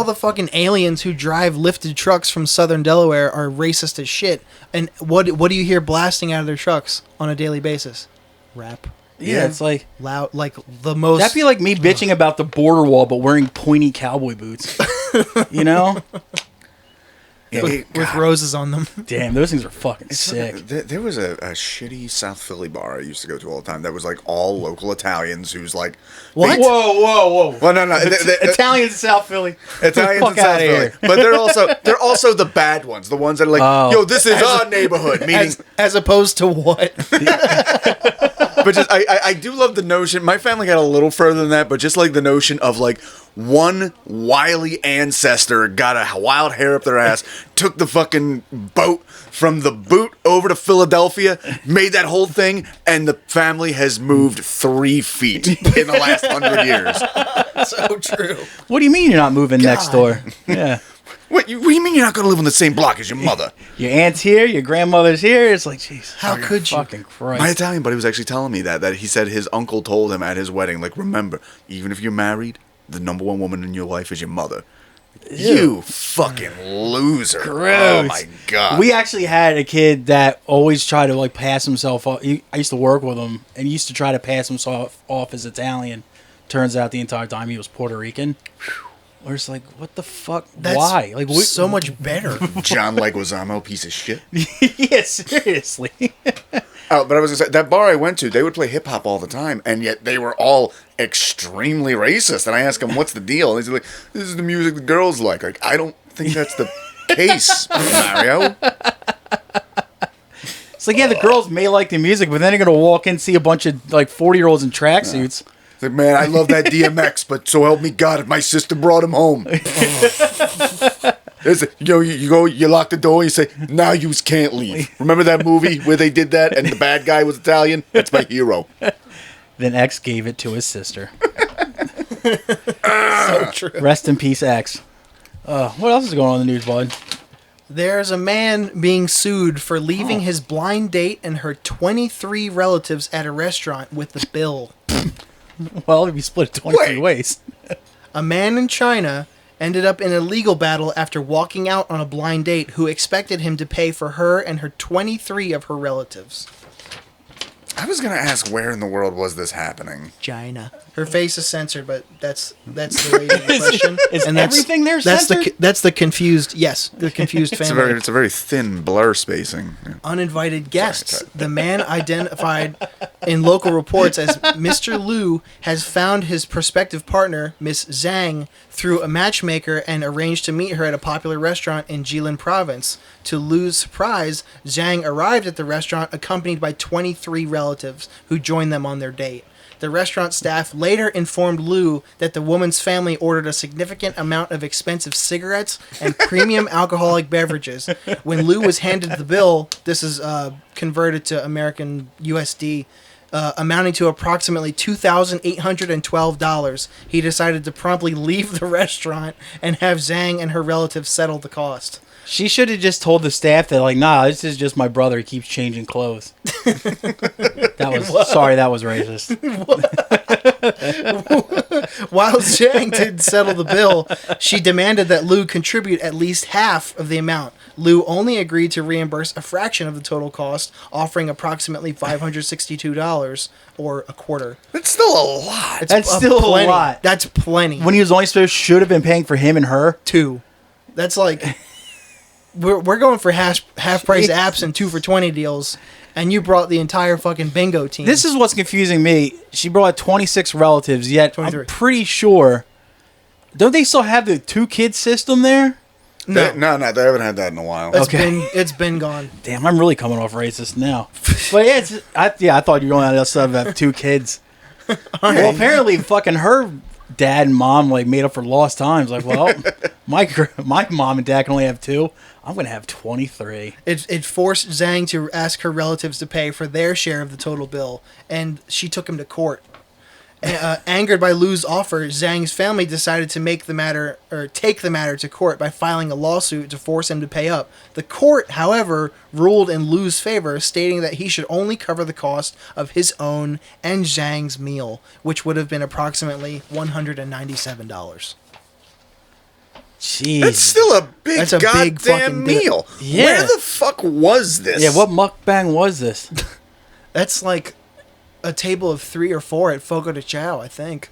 the fucking aliens who drive lifted trucks from southern Delaware are racist as shit. And what do you hear blasting out of their trucks on a daily basis? Rap. Yeah, it's like loud, like the most. That'd be like me bitching about the border wall, but wearing pointy cowboy boots. With roses on them. Damn, those things are fucking sick. There was a shitty South Philly bar I used to go to all the time that was like all local Italians who's like... What? Whoa. Well, no. Italians in South Philly. Italians in South Philly. But they're also the bad ones. The ones that are like, yo, this is our neighborhood. Meaning, as opposed to what? But just, I do love the notion. My family got a little further than that, but just like the notion of like one wily ancestor got a wild hair up their ass, took the fucking boat from the boot over to Philadelphia, made that whole thing, and the family has moved 3 feet in the last 100 years. So true. What do you mean you're not moving next door? Yeah. What do you mean you're not going to live on the same block as your mother? Your aunt's here, your grandmother's here. It's like, jeez. How could you? Fucking Christ. My Italian buddy was actually telling me that he said his uncle told him at his wedding, like, remember, even if you're married, the number one woman in your life is your mother. You fucking loser. Gross. Oh, my God. We actually had a kid that always tried to, like, pass himself off. I used to work with him, and he used to try to pass himself off as Italian. Turns out the entire time he was Puerto Rican. We're just like, what the fuck? That's Why? Like, so much better. John Leguizamo, piece of shit. Yeah, seriously. Oh, but I was going to say, that bar I went to, they would play hip-hop all the time, and yet they were all extremely racist. And I asked them, what's the deal? And they're like, this is the music the girls like. Like, I don't think that's the case, Mario. It's like, yeah, the girls may like the music, but then they're going to walk in and see a bunch of, like, 40-year-olds in tracksuits. Yeah. It's like, man, I love that DMX, but so help me God if my sister brought him home. You lock the door and you say, now you can't leave. Remember that movie where they did that and the bad guy was Italian? That's my hero. Then X gave it to his sister. So true. Rest in peace, X. What else is going on in the news, bud? There's a man being sued for leaving his blind date and her 23 relatives at a restaurant with the bill. Well, it'd be split 23 ways. A man in China ended up in a legal battle after walking out on a blind date who expected him to pay for her and her 23 of her relatives. I was going to ask where in the world was this happening? China. Her face is censored, but that's the way of the question. Is everything there censored? That's the confused, yes, the confused family. It's a very thin blur spacing. Yeah. Uninvited guests. The man identified in local reports as Mr. Liu has found his prospective partner, Miss Zhang, through a matchmaker and arranged to meet her at a popular restaurant in Jilin province. To Liu's surprise, Zhang arrived at the restaurant accompanied by 23 relatives who joined them on their date. The restaurant staff later informed Liu that the woman's family ordered a significant amount of expensive cigarettes and premium alcoholic beverages. When Liu was handed the bill, this is converted to American USD, amounting to approximately $2,812, he decided to promptly leave the restaurant and have Zhang and her relatives settle the cost. She should have just told the staff that, like, nah, this is just my brother. He keeps changing clothes. That was racist. While Zhang did settle the bill, she demanded that Liu contribute at least half of the amount. Liu only agreed to reimburse a fraction of the total cost, offering approximately $562 or a quarter. That's still a lot. That's still plenty. a lot. That's plenty. When he was only should have been paying for him and her. 2. That's like... We're going for half price apps and 2 for 20 deals, and you brought the entire fucking bingo team. This is what's confusing me. She brought 26 relatives, yet 23. I'm pretty sure. Don't they still have the 2-kid system there? No, they haven't had that in a while. It's been gone. Damn, I'm really coming off racist now. But yeah, I thought you were going to have 2 kids. Well, apparently, fucking her dad and mom like made up for lost times. Like, well, my mom and dad can only have 2. I'm going to have 23. It forced Zhang to ask her relatives to pay for their share of the total bill, and she took him to court. Angered by Liu's offer, Zhang's family decided to take the matter to court by filing a lawsuit to force him to pay up. The court, however, ruled in Liu's favor, stating that he should only cover the cost of his own and Zhang's meal, which would have been approximately $197. Jeez. That's still a big goddamn fucking meal. Yeah. Where the fuck was this? Yeah, what mukbang was this? That's like a table of 3 or 4 at Fogo de Chao, I think.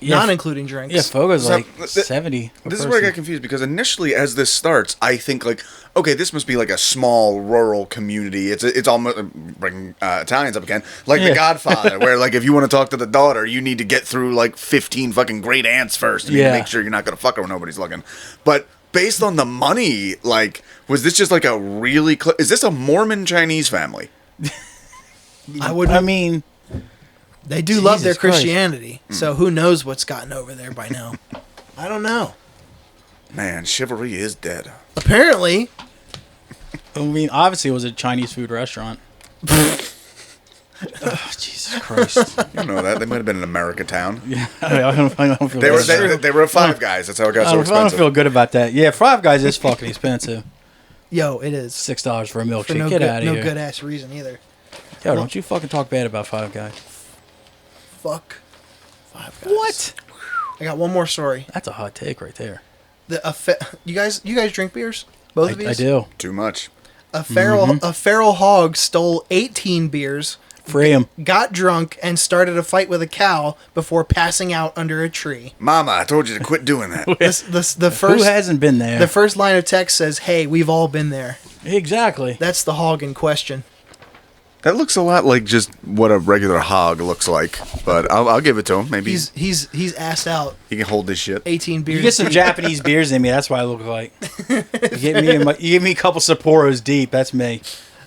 Yeah, not including drinks. Yeah, Fogo's like 70. This is where I got confused, because initially as this starts, I think like, okay, this must be like a small rural community. It's almost bringing Italians up again, like The Godfather, where like if you want to talk to the daughter, you need to get through like 15 fucking great aunts first, and you make sure you're not gonna fuck her when nobody's looking. But based on the money, like, was this just like a really? Is this a Mormon Chinese family? I mean. They do love their Christ. Christianity, so who knows what's gotten over there by now. I don't know. Man, chivalry is dead. Apparently. I mean, obviously it was a Chinese food restaurant. Oh, Jesus Jesus Christ. You don't know that. They might have been in America Town. Yeah, I don't feel They good. were at Five Guys. That's how it got so I don't expensive. feel good about that. Yeah, Five Guys is fucking expensive. Yo, it is. $6 for a For milkshake. no Get good, out of no here. good ass reason either. Yo, don't you fucking talk bad about Five Guys. Fuck. Five Guys. What? I got one more story. That's a hot take right there. You guys drink beers? Both of you? I do. Too much. A feral hog stole 18 beers, Free him. got drunk, and started a fight with a cow before passing out under a tree. Mama, I told you to quit doing that. The Who first hasn't been there? the first line of text says, "Hey, we've all been there." Exactly. That's the hog in question. That looks a lot like just what a regular hog looks like, but I'll give it to him. Maybe He's assed out. he can hold this shit. 18 beers. You get some Japanese beers in me. That's what I look like. You give me a couple Sapporos deep. That's me.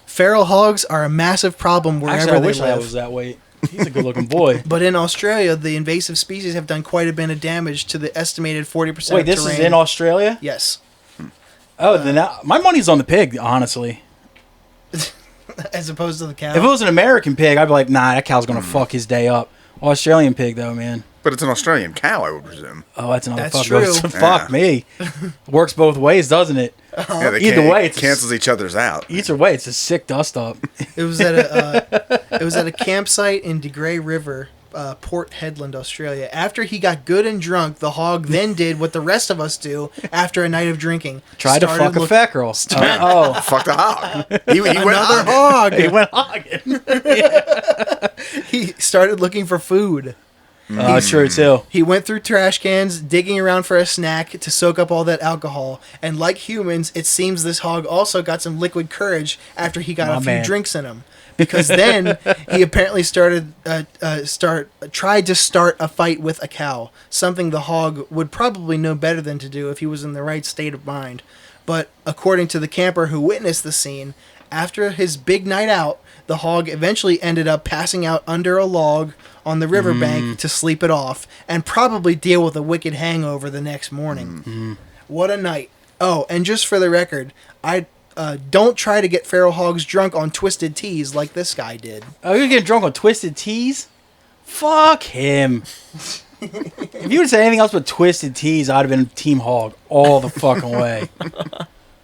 Feral hogs are a massive problem wherever Actually, I they wish I live. was that weight. He's a good-looking boy. But in Australia, the invasive species have done quite a bit of damage to the estimated 40% Wait, of this terrain. is in Australia? Yes. Oh, then my money's on the pig, honestly. As opposed to the cow. If it was an American pig, I'd be like, nah, that cow's gonna fuck his day up. Australian pig, though, man. But it's an Australian cow, I would presume. Oh, that's another That's fuck. true. Fuck me. Works both ways, doesn't it? Yeah, they Either way, it's cancels each other's out. Either way, it's a sick dust up. It was at a campsite in De Grey River, Port Hedland, Australia. After he got good and drunk, the hog then did what the rest of us do after a night of drinking. Tried to fuck a fat girl. Oh, Fuck the hog. He went Another hog. hog. he went hogging. He started looking for food. Oh, true too. He went through trash cans, digging around for a snack to soak up all that alcohol. And like humans, it seems this hog also got some liquid courage after he got My a few man. drinks in him. Because then he apparently tried to start a fight with a cow, something the hog would probably know better than to do if he was in the right state of mind. But according to the camper who witnessed the scene, after his big night out, the hog eventually ended up passing out under a log on the riverbank to sleep it off and probably deal with a wicked hangover the next morning. What a night. Oh, and just for the record, I don't try to get feral hogs drunk on twisted teas like this guy did. Oh, you're getting drunk on Twisted Teas? Fuck him. If you would say anything else but Twisted Teas, I'd have been Team Hog all the fucking way.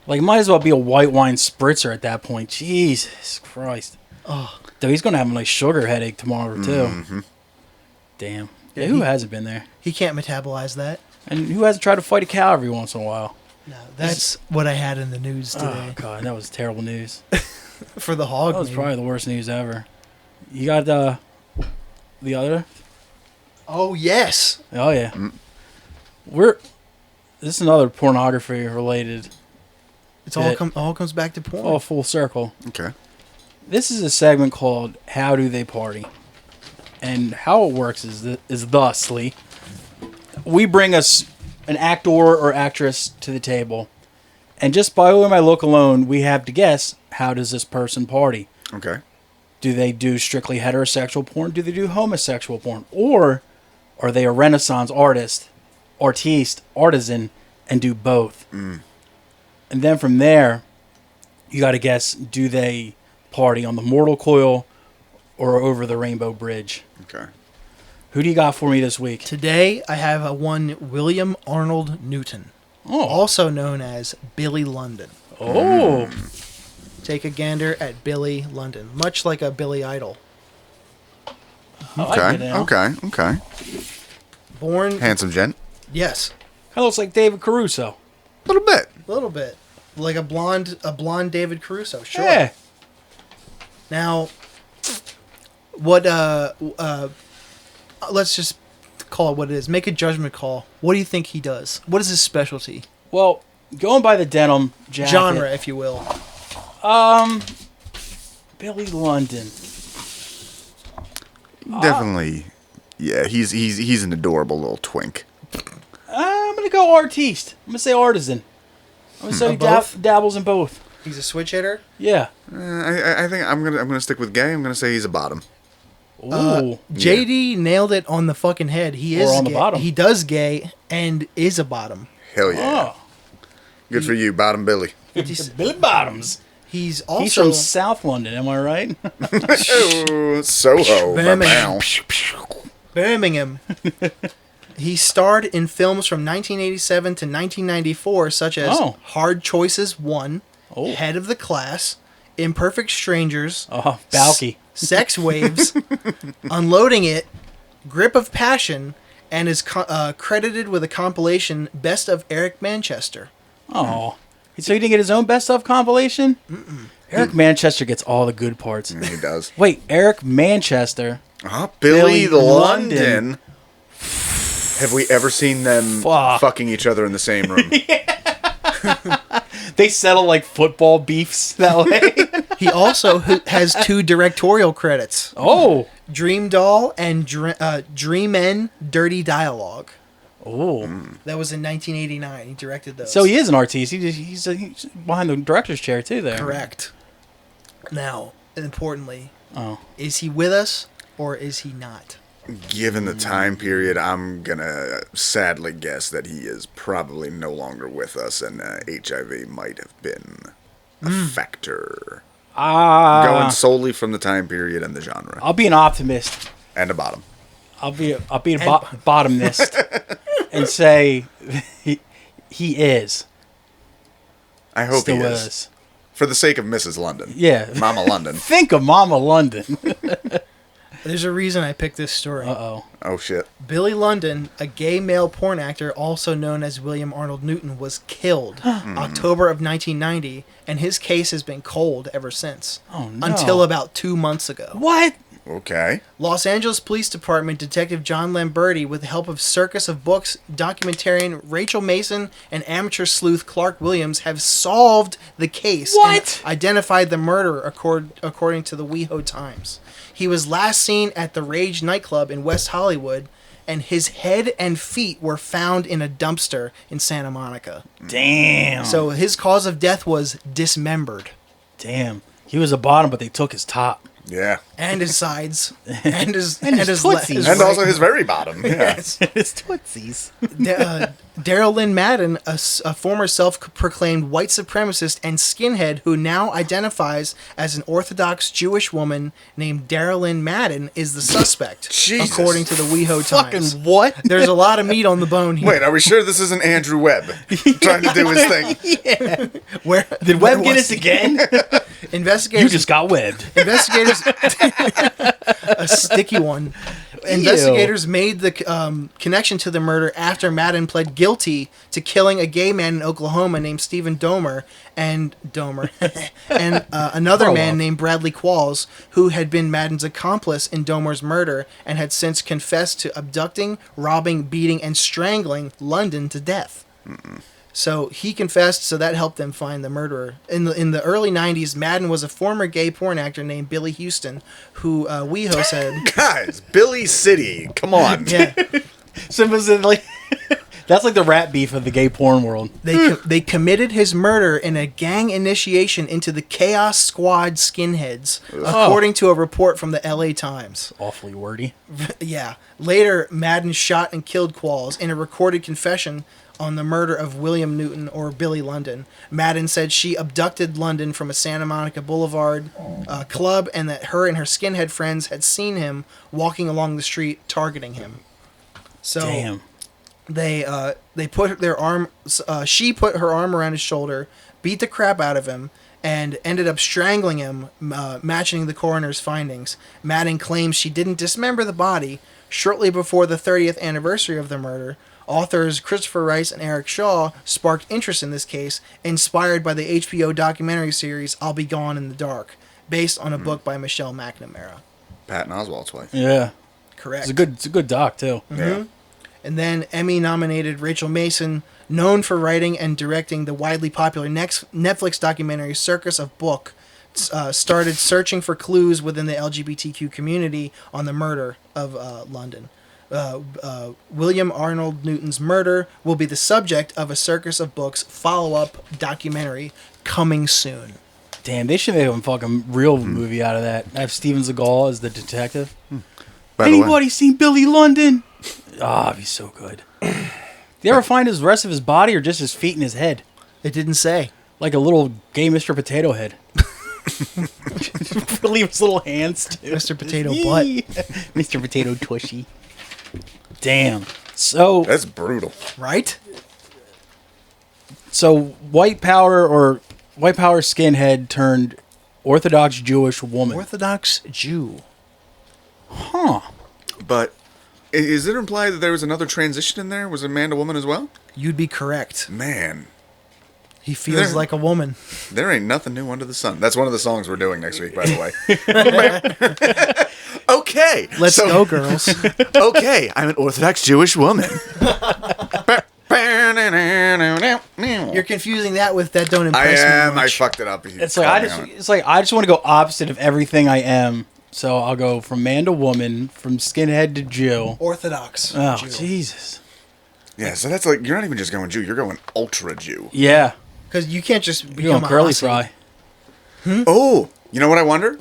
Like, might as well be a white wine spritzer at that point. Jesus Christ. Oh, Though he's going to have a nice sugar headache tomorrow, too. Damn. Yeah, who hasn't been there? he can't metabolize that. And who hasn't tried to fight a cow every once in a while? No, that's what I had in the news today. Oh, God, that was terrible news. For the hog. That was maybe. probably the worst news ever. You got the other? Oh, yes. Oh, yeah. This is another pornography related. It's all comes back to porn. All full circle. Okay. This is a segment called How Do They Party? And how it works is thusly. We bring us an actor or actress to the table. And just by my look alone, we have to guess, how does this person party? Okay. Do they do strictly heterosexual porn? Do they do homosexual porn? Or are they a Renaissance artist, artisan, and do both? And then from there, you got to guess, do they party on the mortal coil or over the rainbow bridge? Okay. Who do you got for me this week? Today, I have a one William Arnold Newton, Oh. also known as Billy London. Oh. Take a gander at Billy London, much like a Billy Idol. I like it Okay. now. Okay. Born, Handsome gent. yes, Kind of looks like David Caruso. A little bit. a little bit like a blonde David Caruso. Sure. Yeah. Now, what? Let's just call it what it is. Make a judgment call. What do you think he does? What is his specialty? Well, going by the denim jacket. Genre, if you will. Billy London. Definitely. Yeah, he's an adorable little twink. I'm going to go artiste. I'm going to say artisan. I'm going to say he Both? dabbles in both. He's a switch hitter. Yeah. I think I'm gonna stick with gay. I'm gonna say he's a bottom. Ooh. JD nailed it on the fucking head. He is on the gay. bottom. He does gay and is a bottom. Hell yeah. Oh. Good for you, bottom Billy. Billy Bottoms. He's also He's from South London, am I right? Oh, Soho. Birmingham. Bow. Birmingham. He starred in films from 1987 to 1994, such as Hard Choices 1, Head of the Class, Imperfect Strangers, Balky. Sex Waves, Unloading It, Grip of Passion, and is credited with a compilation Best of Eric Manchester. Oh. So he didn't get his own best of compilation? Eric Manchester gets all the good parts. He does. Wait, Eric Manchester. Billy London. Have we ever seen them fucking each other in the same room? They settle like football beefs that way. He also has 2 directorial credits. Oh. Dream Doll and Dream Men Dirty Dialogue. Oh. That was in 1989. He directed those. So he is an artiste. He's behind the director's chair too there. Correct. Now, importantly, is he with us or is he not? Given the time period, I'm gonna sadly guess that he is probably no longer with us, and HIV might have been a factor. Going solely from the time period and the genre. I'll be an optimist. And a bottom. I'll be a bottomist and say he is. I hope still he with is. us. For the sake of Mrs. London. Yeah. Mama London. Think of Mama London. There's a reason I picked this story. Uh-oh. Oh, shit. Billy London, a gay male porn actor also known as William Arnold Newton, was killed October of 1990, and his case has been cold ever since. Oh, no. Until about 2 months ago. What? Okay. Los Angeles Police Department Detective John Lamberti, with the help of Circus of Books documentarian Rachel Mason and amateur sleuth Clark Williams, have solved the case and identified the murderer, according to the WeHo Times. He was last seen at the Rage nightclub in West Hollywood, and his head and feet were found in a dumpster in Santa Monica. Damn. So his cause of death was dismembered. Damn. He was a bottom, but they took his top. Yeah. And his sides. and his tootsies. And also his very bottom. Yeah. Yes. His tootsies. Daryl Lynn Madden, a former self-proclaimed white supremacist and skinhead who now identifies as an Orthodox Jewish woman named Daryl Lynn Madden, is the suspect, Jesus. according to the WeHo Times. Fucking what? There's a lot of meat on the bone here. Wait, are we sure this isn't Andrew Webb trying to do his thing? Yeah. Where Did Webb get us again? Investigators. You just got webbed. Investigators. A sticky one. Investigators made the connection to the murder after Madden pled guilty to killing a gay man in Oklahoma named Stephen Domer and another man named Bradley Qualls, who had been Madden's accomplice in Domer's murder and had since confessed to abducting, robbing, beating, and strangling London to death. So he confessed, so that helped them find the murderer. In the early 90s, Madden was a former gay porn actor named Billy Houston, who WeHo said... Guys, Billy City, come on. Yeah. So was it like... That's like the rap beef of the gay porn world. They committed his murder in a gang initiation into the Chaos Squad skinheads, according to a report from the LA Times. Awfully wordy. Yeah. Later, Madden shot and killed Qualls in a recorded confession on the murder of William Newton, or Billy London. Madden said she abducted London from a Santa Monica Boulevard club, and that her and her skinhead friends had seen him walking along the street targeting him. So damn. They put their arm. She put her arm around his shoulder, beat the crap out of him, and ended up strangling him, matching the coroner's findings. Madden claims she didn't dismember the body. Shortly before the 30th anniversary of the murder, authors Christopher Rice and Eric Shaw sparked interest in this case, inspired by the HBO documentary series I'll Be Gone in the Dark, based on a book by Michelle McNamara. Patton Oswalt's wife. Yeah. Correct. It's a good doc, too. Mm-hmm. Yeah. And then Emmy-nominated Rachel Mason, known for writing and directing the widely popular Netflix documentary Circus of Book, started searching for clues within the LGBTQ community on the murder of London. William Arnold Newton's murder will be the subject of a Circus of Books follow-up documentary coming soon. Damn, they should make a fucking real movie out of that. Have Steven Seagal as the detective. Anybody seen Billy London? Ah, he's so good. Did you ever find the rest of his body or just his feet and his head? It didn't say. Like a little gay Mr. Potato Head. Leave his little hands too. Mr. Potato Butt. Mr. Potato Tushy. Damn. So That's brutal. Right? so white power skinhead turned Orthodox Jewish woman. Orthodox Jew. Huh. But is it implied that there was another transition in there? Was it man to woman as well? You'd be correct. Man, He feels like a woman. there ain't nothing new under the sun. That's one of the songs we're doing next week, by the way. Okay. Let's go, girls. Okay, I'm an Orthodox Jewish woman. You're confusing that with That Don't I Impress Me am. I Much. fucked it up. It's like I just want to go opposite of everything I am. So I'll go from man to woman, from skinhead to Jew. Orthodox Oh, Jew. Jesus. Yeah, so that's like, you're not even just going Jew, you're going ultra Jew. Yeah. Because you can't just You're become going a curly Aussie. fry. Oh, you know what I wonder?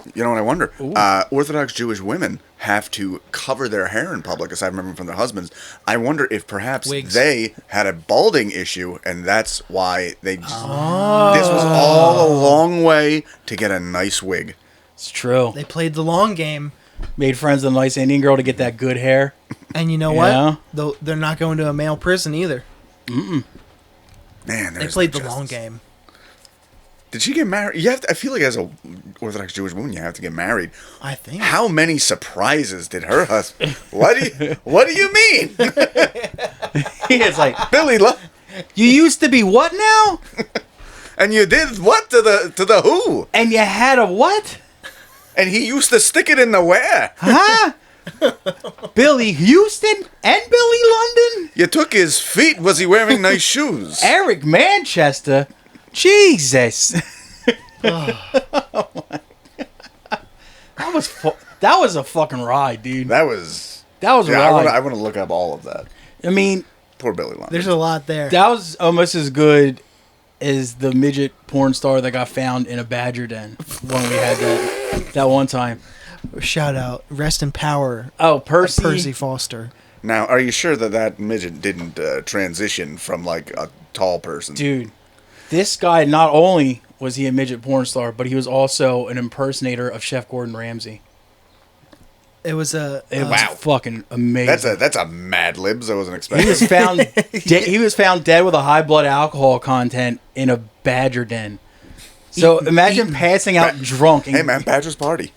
Orthodox Jewish women have to cover their hair in public, aside from from their husbands. I wonder if perhaps Wigs. they had a balding issue, and that's why they just... This was all a long way to get a nice wig. It's true. They played the long game. Made friends with a nice Indian girl to get that good hair. And you know Yeah. what? They're not going to a male prison either. Man, They played the long game. Did she get married? You have to, I feel like as a Orthodox Jewish woman, you have to get married. I think. How many surprises did her husband? What do you mean, It's like, Billy? you used to be what now? And you did what to the who? And you had a what? And he used to stick it in the where? Huh? Billy Houston and Billy London? You took his feet. Was he wearing nice shoes? Eric Manchester? Jesus. That was a fucking ride, dude. That was That was a ride. I want to look up all of that. I mean, Poor Billy London. There's a lot there. that was almost as good as the midget porn star that got found in a badger den when we had that one time. Shout out. Rest in power. Oh, Percy. Percy Foster. Now, are you sure that midget didn't transition from like a tall person? Dude, this guy, not only was he a midget porn star, but he was also an impersonator of Chef Gordon Ramsay. It was a. It was fucking amazing. That's a Mad Libs I wasn't He expecting. was found. He was found dead with a high blood alcohol content in a badger den. So imagine passing out drunk. And Hey man, Badger's party.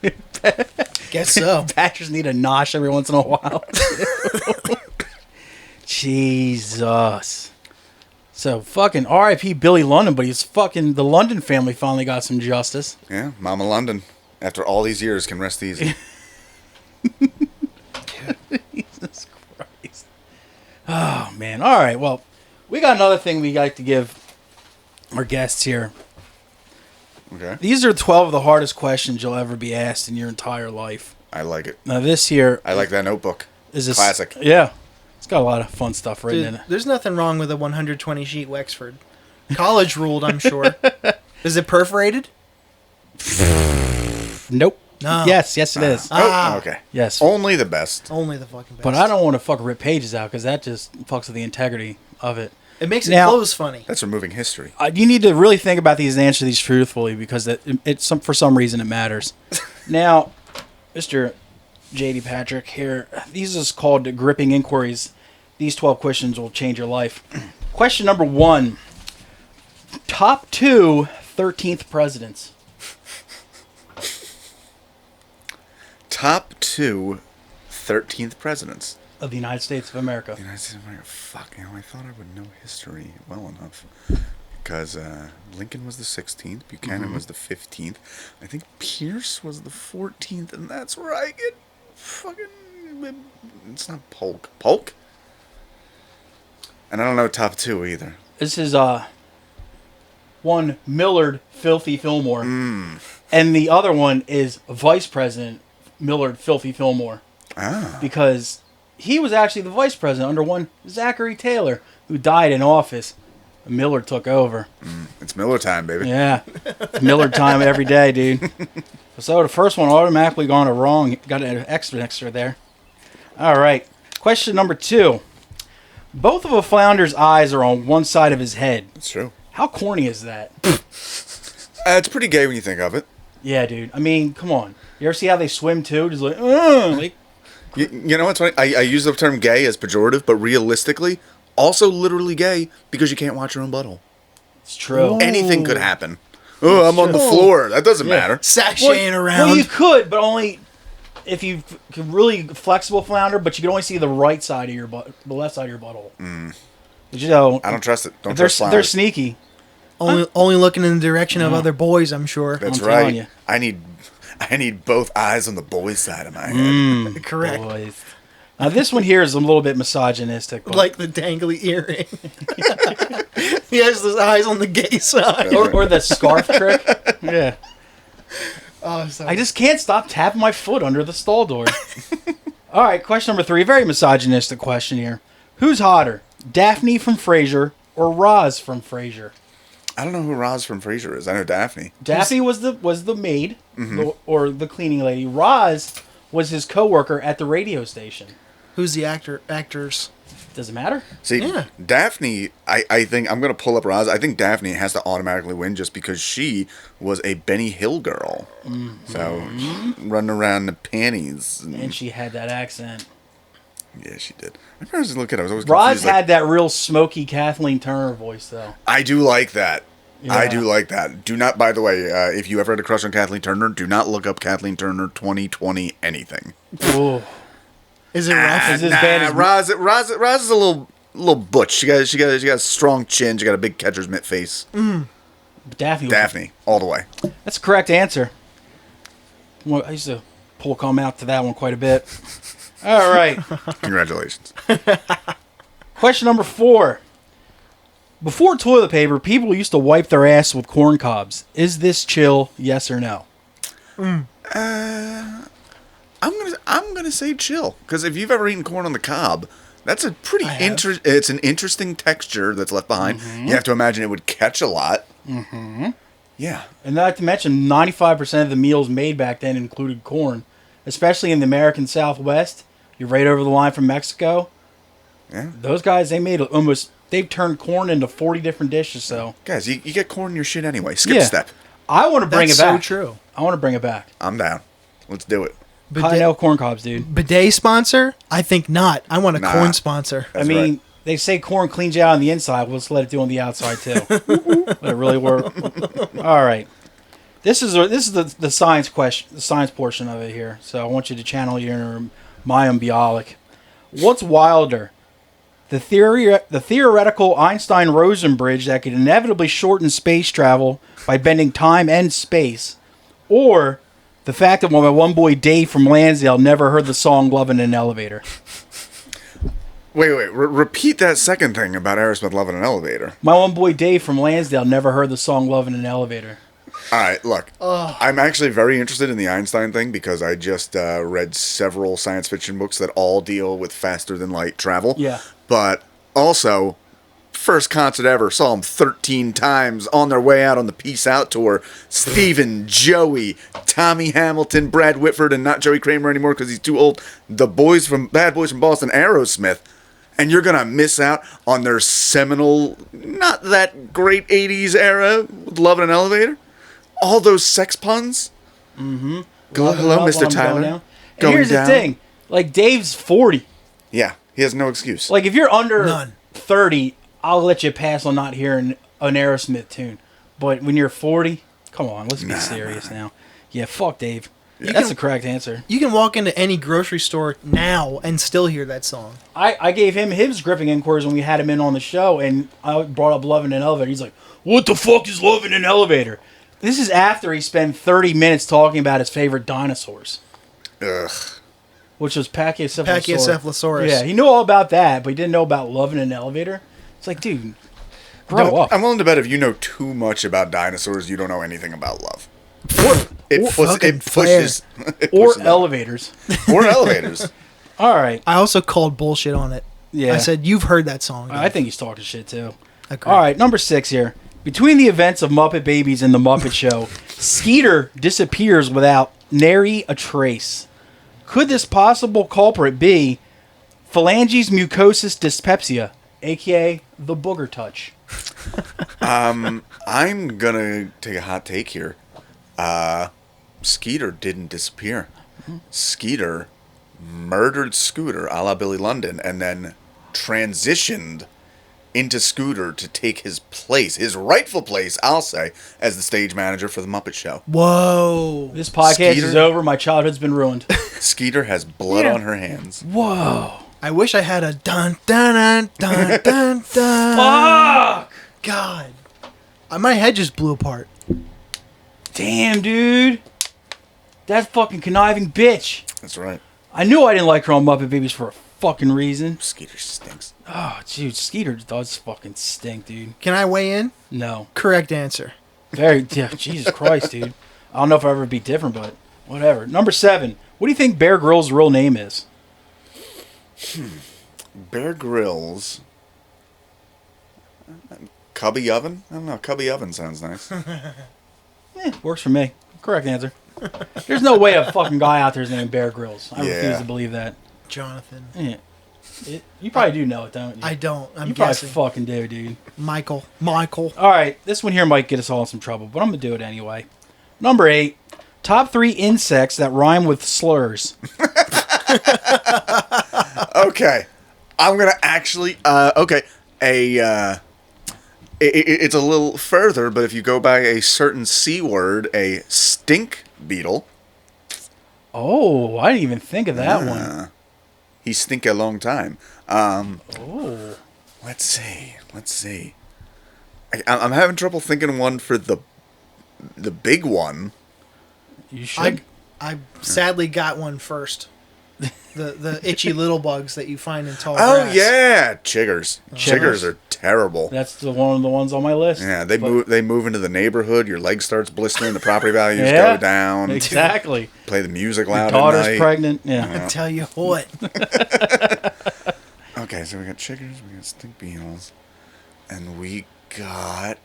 Guess so. badgers need a nosh every once in a while. Jesus. So fucking R.I.P. Billy London, but he's fucking the London family finally got some justice. Yeah, Mama London. After all these years, can rest easy. Jesus Christ. Oh man. All right. Well, we got another thing we like to give our guests here. Okay, These are 12 of the hardest questions you'll ever be asked in your entire life. I like it. Now this here I like that notebook. is this Classic. Yeah. It's got a lot of fun stuff written in Dude, it. there's nothing wrong with a 120 sheet Wexford. College ruled, I'm sure. Is it perforated? Nope. No. Yes, it is. Ah. Oh, okay. Yes. Only the best. Only the fucking best. But I don't want to fucking rip pages out because that just fucks with the integrity of it. It makes it Now- close funny. That's removing history. You need to really think about these and answer these truthfully because for some reason it matters. Now, Mr. J.D. Patrick here, these is called gripping inquiries. These 12 questions will change your life. Question number 1. Top 2 13th presidents. Top 2 13th presidents. Of the United States of America. United States of America. Fuck, I thought I would know history well enough. Because Lincoln was the 16th, Buchanan was the 15th. I think Pierce was the 14th, and that's where I get fucking... It's not Polk. Polk? And I don't know top 2 either. This is one Millard Filthy Fillmore. And the other one is Vice President Millard Filthy Fillmore. Ah. Because he was actually the vice president under one Zachary Taylor, who died in office. Millard took over. It's Miller time, baby. Yeah. It's Millard time every day, dude. So the first one automatically gone wrong. Got an extra there. All right. Question number 2. Both of a flounder's eyes are on one side of his head. It's true. How corny is that? It's pretty gay when you think of it. Yeah, dude. I mean, come on. You ever see how they swim too? Just like. You know what's funny? I use the term gay as pejorative, but realistically, also literally gay because you can't watch your own butthole. It's true. Anything could happen. Oh, I'm on the floor. That doesn't matter. Sashaying around. Well, you could, but only if you could really flexible flounder. But you can only see the right side of your butt, the left side of your butthole. You know, I don't trust it. Don't they're trust flounders. they're sneaky. Only looking in the direction of other boys, I'm sure. That's I'm telling right. you. I need both eyes on the boy's side of my head. Correct. Boys. Now this one here is a little bit misogynistic. But Like the dangly earring. He has his eyes on the gay side. or the scarf trick. Yeah. Oh, sorry. I just can't stop tapping my foot under the stall door. All right, question number 3. Very misogynistic question here. Who's hotter, Daphne from Frasier or Roz from Frasier? I don't know who Roz from Frasier is. I know Daphne. Daphne was the maid or the cleaning lady. Roz was his coworker at the radio station. Who's the actors? Does it matter? See, Yeah. Daphne, I think, I'm going to pull up Roz. I think Daphne has to automatically win just because she was a Benny Hill girl. So, running around in the panties. And she had that accent. Yeah, she did. I remember as a little kid, I was always Roz confused. had that real smoky Kathleen Turner voice, though. I do like that. I Yeah. do like that. Do not, by the way, if you ever had a crush on Kathleen Turner, do not look up Kathleen Turner 2020 anything. Ooh. Is it rough? Is it as bad as Roz is a little butch. She got a strong chin. She got a big catcher's mitt face. Daphne? All the way. That's the correct answer. Well, I used to pull come out to that one quite a bit. All right. Congratulations. Question number 4. Before toilet paper, people used to wipe their ass with corn cobs. Is this chill? Yes or no? I'm gonna say chill, because if you've ever eaten corn on the cob, that's a pretty it's an interesting texture that's left behind. You have to imagine it would catch a lot. Yeah. And not to mention, 95% of the meals made back then included corn, especially in the American Southwest. You're right over the line from Mexico. Yeah. Those guys, they've turned corn into 40 different dishes. So, Guys, you get corn in your shit anyway. Skip a step. I want to bring That's it back. so true. I want to bring it back. I'm down. Let's do it. Continental corn cobs, dude. Bidet sponsor? I think not. I want a Nah. corn sponsor. That's I mean, right. they say corn cleans you out on the inside. Well, let's let it do on the outside too. Let it really work. All right. This is the science question, the science portion of it here. So I want you to channel your inner Mayim Bialik. What's wilder? The theoretical Einstein-Rosen bridge that could inevitably shorten space travel by bending time and space, or the fact that my one boy Dave from Lansdale never heard the song "Love in an Elevator." Wait. Repeat that second thing about Aerosmith loving an elevator. My one boy Dave from Lansdale never heard the song "Love in an Elevator." All right, look. I'm actually very interested in the Einstein thing because I just read several science fiction books that all deal with faster than light travel. Yeah. But also, first concert ever, saw them 13 times on their way out on the Peace Out tour. Steven, Joey, Tommy Hamilton, Brad Whitford, and not Joey Kramer anymore because he's too old. The boys from Bad Boys from Boston, Aerosmith. And you're going to miss out on their seminal, not that great 80s era with Love in an Elevator? All those sex puns? Mm-hmm. Hello, Mr. Tyler. And here's the thing. Like, Dave's 40. Yeah, he has no excuse. Like, if you're under None. 30, I'll let you pass on not hearing an Aerosmith tune. But when you're 40, come on, let's be serious now. Yeah, fuck Dave. That's the correct answer. You can walk into any grocery store now and still hear that song. I gave him his gripping inquiries when we had him in on the show, and I brought up Love in an Elevator. He's like, what the fuck is Love in an Elevator? This is after he spent 30 minutes talking about his favorite dinosaurs. Ugh. Which was Pachycephalosaurus. Pachycephalosaurus. Yeah, he knew all about that, but he didn't know about Love in an Elevator. It's like, dude, grow up. I'm willing to bet if you know too much about dinosaurs, you don't know anything about love. It fucking pushes. It Or pushes out. elevators. Or elevators. All right. I also called bullshit on it. Yeah. I said, you've heard that song. I think he's talking shit, too. Agreed. All right, number 6 here. Between the events of Muppet Babies and The Muppet Show, Skeeter disappears without nary a trace. Could this possible culprit be phalanges mucosis dyspepsia, a.k.a. the booger touch? I'm gonna take a hot take here. Skeeter didn't disappear. Skeeter murdered Scooter a la Billy London and then transitioned into Scooter to take his place, his rightful place, I'll say, as the stage manager for the Muppet Show. Whoa. This podcast Skeeter? is over. My childhood's been ruined. Skeeter has blood Yeah. on her hands. Whoa. I wish I had a dun dun dun dun dun dun. Fuck. God. My head just blew apart. Damn, dude. That fucking conniving bitch. That's right. I knew I didn't like her on Muppet Babies for a fucking reason. Skeeter stinks. Oh, dude, Skeeter does fucking stink, dude. Can I weigh in? No. Correct answer. Very, yeah, Jesus Christ, dude. I don't know if I'll ever be different, but whatever. Number 7. What do you think Bear Grylls' real name is? Bear Grylls. Cubby Oven? I don't know. Cubby Oven sounds nice. Works for me. Correct answer. There's no way a fucking guy out there is named Bear Grylls. I refuse to believe that. Jonathan. Yeah. You probably do know it, don't you? I don't. I'm you guessing. probably fucking do, dude. Michael. All right, this one here might get us all in some trouble, but I'm going to do it anyway. Number 8. Top 3 insects that rhyme with slurs. Okay. I'm going to actually... okay. It's a little further, but if you go by a certain C word, a stink beetle... Oh, I didn't even think of that one. He stink a long time. Oh. Let's see. I'm having trouble thinking one for the big one. You should. I sadly got one first. The itchy little bugs that you find in tall Oh grass. yeah, chiggers. Chiggers? Chiggers are terrible. That's one of the ones on my list. Yeah, they But- move into the neighborhood. Your leg starts blistering. The property values Yeah, go down. Exactly. Play the music Your loud at daughter's night. pregnant. Yeah. I tell you what. Okay, so we got chiggers, we got stink beetles, and we got...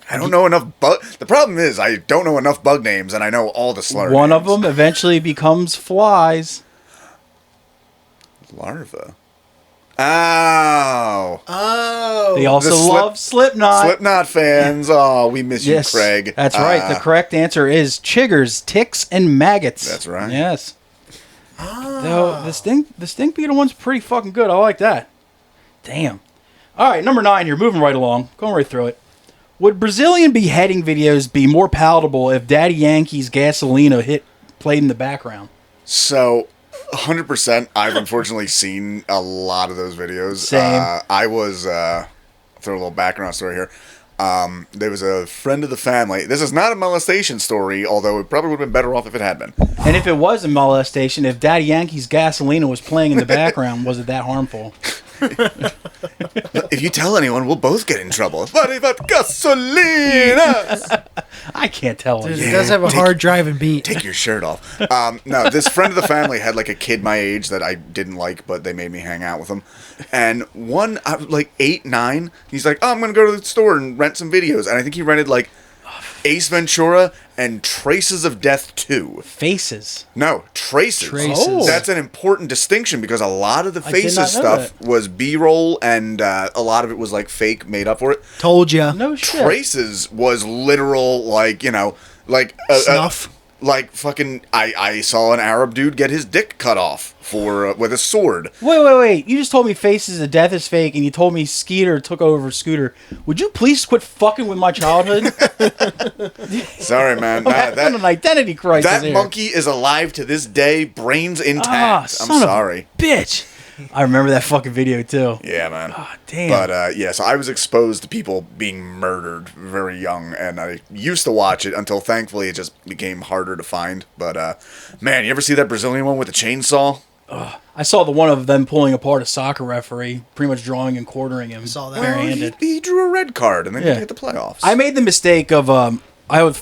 I don't know enough bug... The problem is, I don't know enough bug names, and I know all the slur One names. of them eventually becomes flies. Larva. Oh. Oh. They also love Slipknot. Slipknot fans. Oh, we miss you, Yes, Craig. that's right. The correct answer is chiggers, ticks, and maggots. That's right. Yes. Though the stink beetle one's pretty fucking good. I like that. Damn. All right, number 9 here. Moving right along. Going right through it. Would Brazilian beheading videos be more palatable if Daddy Yankee's Gasolina played in the background? So, 100%. I've unfortunately seen a lot of those videos. Same. I was, throw a little background story here. There was a friend of the family. This is not a molestation story, although it probably would have been better off if it had been. And if it was a molestation, if Daddy Yankee's Gasolina was playing in the background, was it that harmful? If you tell anyone, we'll both get in trouble. What about gasolina? I can't tell Dude, you. it does have a hard driving beat. Take your shirt off. No, this friend of the family had like a kid my age that I didn't like, but they made me hang out with him. And one, like 8, 9, he's like, oh, I'm going to go to the store and rent some videos. And I think he rented like Ace Ventura and Traces of Death 2. Faces. No, Traces. Traces. Oh. That's an important distinction because a lot of the I did Faces not know stuff was B-roll and a lot of it was like fake, made up for it. Told ya. No shit. Traces was literal, like, you know, like... Snuff. Like fucking, I saw an Arab dude get his dick cut off with a sword. Wait. You just told me Faces of Death is fake, and you told me Skeeter took over Scooter. Would you please quit fucking with my childhood? Sorry, man. I'm having an identity crisis That here. monkey is alive to this day, brains intact. I'm son of a sorry. bitch. I remember that fucking video, too. Yeah, man. Ah, damn. But, yeah, so I was exposed to people being murdered very young, and I used to watch it until, thankfully, it just became harder to find. But, man, you ever see that Brazilian one with the chainsaw? I saw the one of them pulling apart a soccer referee, pretty much drawing and quartering him. Saw that. Barehanded. He drew a red card, and then Yeah. he hit the playoffs. I made the mistake of, I would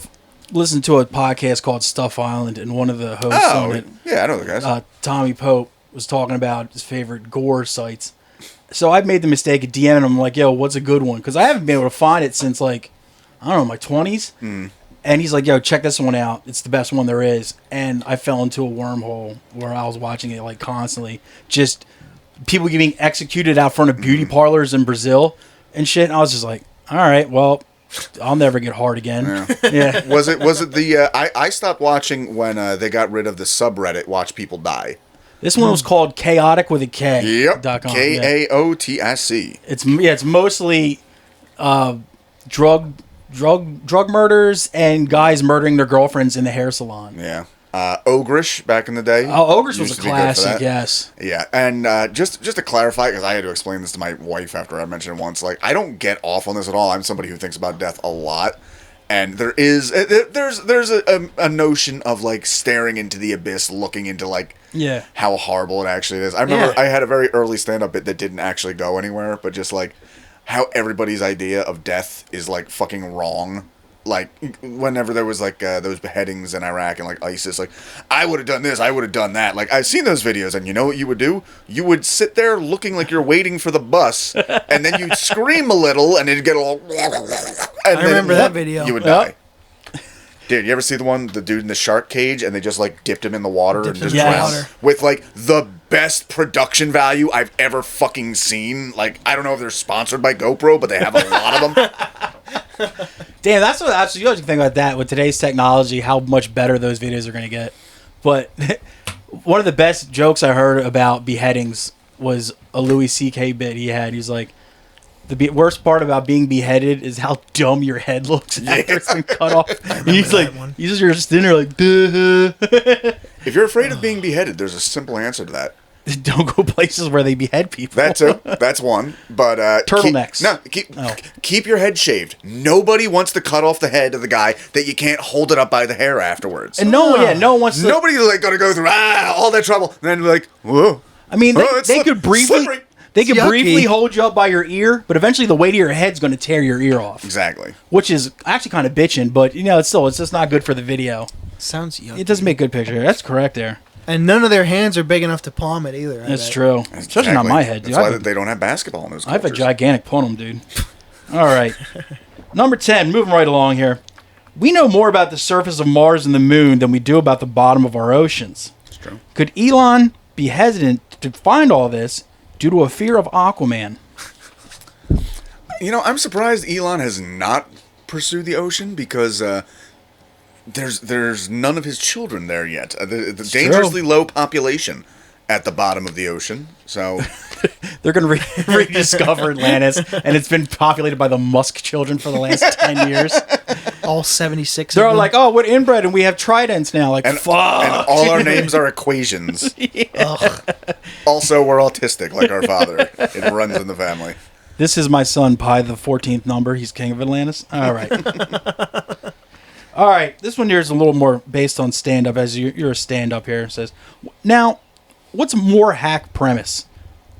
listen to a podcast called Stuff Island, and one of the hosts on it, yeah, I know the guys. Tommy Pope, was talking about his favorite gore sites. So I made the mistake of DMing him, like, yo, what's a good one? Because I haven't been able to find it since, like, I don't know, my 20s. And he's like, yo, check this one out. It's the best one there is. And I fell into a wormhole where I was watching it, like, constantly. Just people getting executed out front of beauty parlors in Brazil and shit. And I was just like, all right, well, I'll never get hard again. Yeah. Was it the? I stopped watching when they got rid of the subreddit Watch People Die. This one was called Chaotic with a K. Yep. .com. KAOTSC. It's mostly drug murders and guys murdering their girlfriends in the hair salon. Yeah. Ogrish back in the day. Oh, Ogrish was a classic, yes. Yeah, and just to clarify, because I had to explain this to my wife after I mentioned it once, like, I don't get off on this at all. I'm somebody who thinks about death a lot, and there's a notion of, like, staring into the abyss, looking into, like, how horrible it actually is. I remember I had a very early stand-up bit that didn't actually go anywhere, but just, like, how everybody's idea of death is, like, fucking wrong. Like, whenever there was, like, those beheadings in Iraq and, like, ISIS, like, I would have done this, I would have done that. Like, I've seen those videos, and you know what you would do? You would sit there looking like you're waiting for the bus, and then you'd scream a little, and it'd get all... And I remember that video. You would die. Dude, you ever see the dude in the shark cage, and they just, like, dipped him in the water and just drowned? With, like, the best production value I've ever fucking seen. Like, I don't know if they're sponsored by GoPro, but they have a lot of them. Damn, that's what actually you have to think about that with today's technology, how much better those videos are going to get. But one of the best jokes I heard about beheadings was a Louis C.K. bit he had. He's like, the worst part about being beheaded is how dumb your head looks after it's been cut off. He's like, you're just in there like, duh. If you're afraid of being beheaded, there's a simple answer to that. Don't go places where they behead people. That's one. But turtlenecks. Keep your head shaved. Nobody wants to cut off the head of the guy that you can't hold it up by the hair afterwards. And no one wants to. Nobody's like gonna go through all that trouble and then be like, whoa. I mean, they could briefly. Slippery. They could briefly hold you up by your ear, but eventually the weight of your head's going to tear your ear off. Exactly. Which is actually kind of bitching, but it's just not good for the video. Sounds yucky. It doesn't make a good picture. That's correct there. And none of their hands are big enough to palm it either. That's true. Especially not my head, dude. That's why they don't have basketball in those cultures. I have a gigantic palm, dude. All right. Number 10, moving right along here. We know more about the surface of Mars and the moon than we do about the bottom of our oceans. That's true. Could Elon be hesitant to find all this due to a fear of Aquaman? I'm surprised Elon has not pursued the ocean because there's none of his children there yet. The dangerously low population at the bottom of the ocean. So they're going to rediscover Atlantis, and it's been populated by the Musk children for the last 10 years. All 76. They're all like, oh, we're inbred, and we have tridents now. Like, fuck. And all our names are equations. Also, we're autistic, like our father. It runs in the family. This is my son, Pi, the 14th number. He's king of Atlantis. All right. All right. This one here is a little more based on stand-up, as you're a stand-up here. It says, now, what's more hack premise?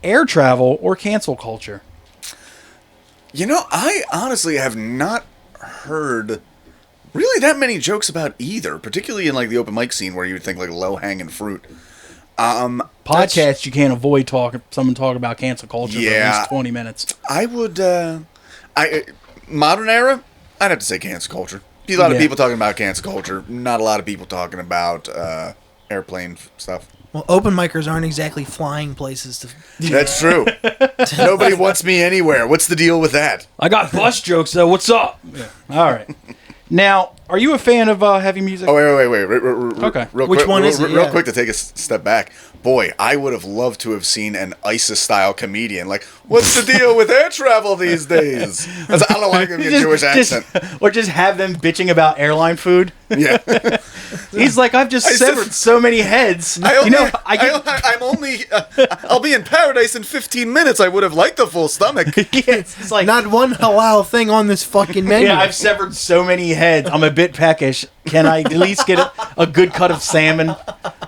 Air travel or cancel culture? I honestly have not heard really that many jokes about either, particularly in like the open mic scene where you would think like low-hanging fruit. Podcasts, you can't avoid someone talking about cancel culture for at least 20 minutes. I would, modern era, I'd have to say cancel culture. Be a lot of people talking about cancel culture, not a lot of people talking about airplane stuff. Well, open micers aren't exactly flying places to... That's true. Nobody wants me anywhere. What's the deal with that? I got bus jokes, though. What's up? Yeah. All right. Now, are you a fan of heavy music? Oh, wait. Okay. Which one is it? Real quick to take a step back. Boy, I would have loved to have seen an ISIS-style comedian. Like, what's the deal with air travel these days? I don't know why I give you a Jewish accent. Or just have them bitching about airline food. Yeah. He's like, I've just severed so many heads. I'll be in paradise in 15 minutes. I would have liked a full stomach. It's like, not one halal thing on this fucking menu. Yeah, I've severed so many heads. I'm a bit peckish. Can I at least get a good cut of salmon?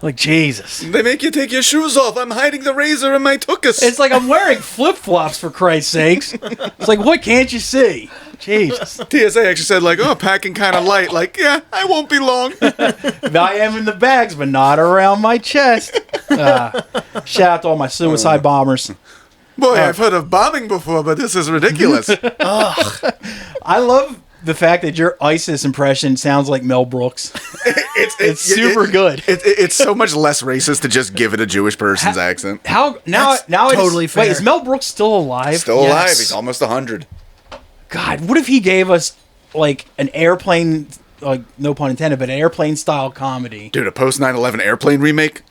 Like, Jesus. They make you take your shoes off. I'm hiding the razor in my tuchus. It's like I'm wearing flip-flops, for Christ's sakes. It's like, what can't you see? Jesus. TSA actually said, like, packing kind of light. Like, yeah, I won't be long. I am in the bags, but not around my chest. Shout out to all my suicide bombers. Boy, I've heard of bombing before, but this is ridiculous. I love the fact that your ISIS impression sounds like Mel Brooks. It's super good. It's so much less racist to just give it a Jewish person's accent. How now? That's Now totally it's, fair. Wait, is Mel Brooks still alive? Still alive. Yes. He's almost 100. God, what if he gave us like an airplane, like no pun intended, but an airplane style comedy? Dude, a post 9/11 airplane remake?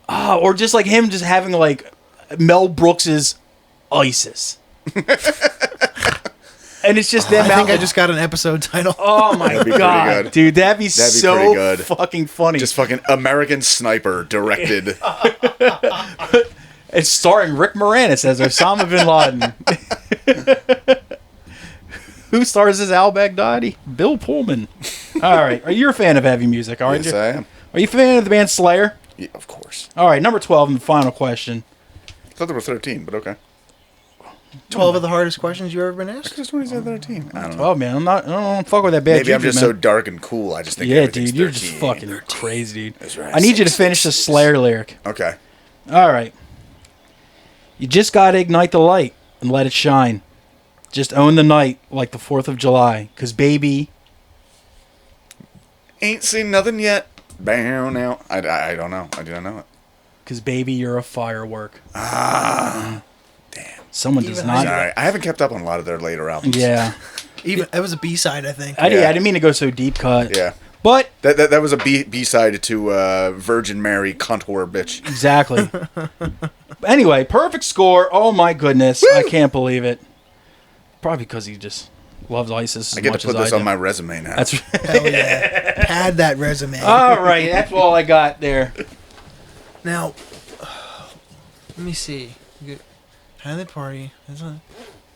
Oh, or just like him just having like Mel Brooks's ISIS. And it's just them I think out. I just got an episode title. Oh my That'd be pretty god, good. dude, that'd be pretty so good. fucking funny. Just fucking American Sniper directed. It's starring Rick Moranis as Osama bin Laden. Who stars as Al Baghdadi? Bill Pullman. All right, are you a fan of heavy music? Aren't Yes, you? I am. Are you a fan of the band Slayer? Yeah, of course. All right, number 12 and the final question. I thought there were 13, but okay. 12 of the hardest questions you've ever been asked? Just when he said 13. I don't know. Oh man, I don't fuck with that bad. Maybe I'm juju, just man. so dark and cool. I just think Yeah, everything's dude, you're just 13. fucking crazy, dude. That's right. I need you to finish the Slayer lyric. Okay. All right. You just gotta ignite the light and let it shine. Just own the night like the 4th of July. 'Cause baby, Ain't seen nothing yet. Bam, now. I don't know. I don't know it. 'cause baby, you're a firework. Damn. Someone does Even not. Sorry. I haven't kept up on a lot of their later albums. Yeah. Even it was a B-side, I think. I Yeah. didn't mean to go so deep cut. Yeah. But That was a B-side to Virgin Mary cunt whore bitch. exactly. Anyway, perfect score. Oh my goodness. I can't believe it. Probably because he just loves ISIS as I get much to put as this I on do. my resume now. That's Hell yeah. Pad that resume. all right. That's all I got there. Now, let me see. Had the party.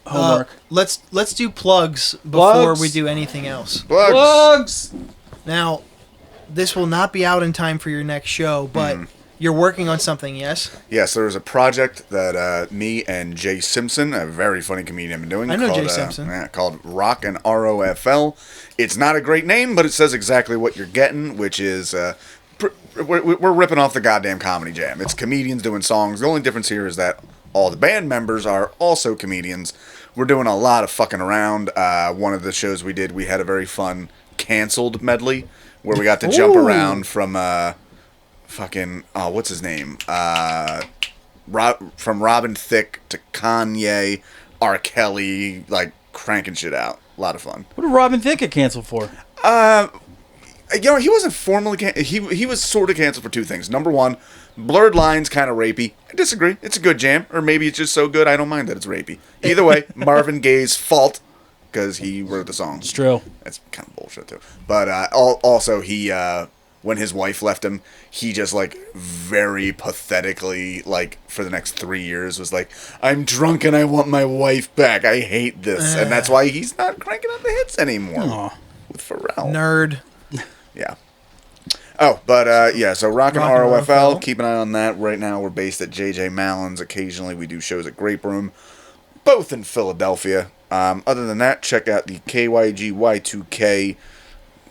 Homework. Let's do plugs before Plugs. we do anything else. Plugs. Plugs. Now, this will not be out in time for your next show, but you're working on something, yes? Yes, there was a project that me and Jay Simpson, a very funny comedian, have been doing. I know called, Jay Simpson. Called Rock and ROFL. It's not a great name, but it says exactly what you're getting, which is we're ripping off the goddamn Comedy Jam. It's comedians doing songs. The only difference here is that all the band members are also comedians. We're doing a lot of fucking around. One of the shows we did, we had a very fun canceled medley where we got to jump around from fucking what's his name? From Robin Thicke to Kanye, R. Kelly, like cranking shit out. A lot of fun. What did Robin Thicke get canceled for? He wasn't formally he was sort of canceled for two things. Number one, blurred lines, kind of rapey. I disagree. It's a good jam, or maybe it's just so good I don't mind that it's rapey. Either way, Marvin Gaye's fault because he wrote the song. It's true. That's kind of bullshit too. But also he when his wife left him, he just like very pathetically like for the next 3 years was like, I'm drunk and I want my wife back. I hate this, and that's why he's not cranking out the hits anymore Aw. with Pharrell. Nerd. Yeah. Oh, but yeah, so Rockin' Rockin' ROFL, ROFL. keep an eye on that. Right now we're based at JJ Mallon's. Occasionally we do shows at Grape Room, both in Philadelphia. Other than that, check out the KYG Y2K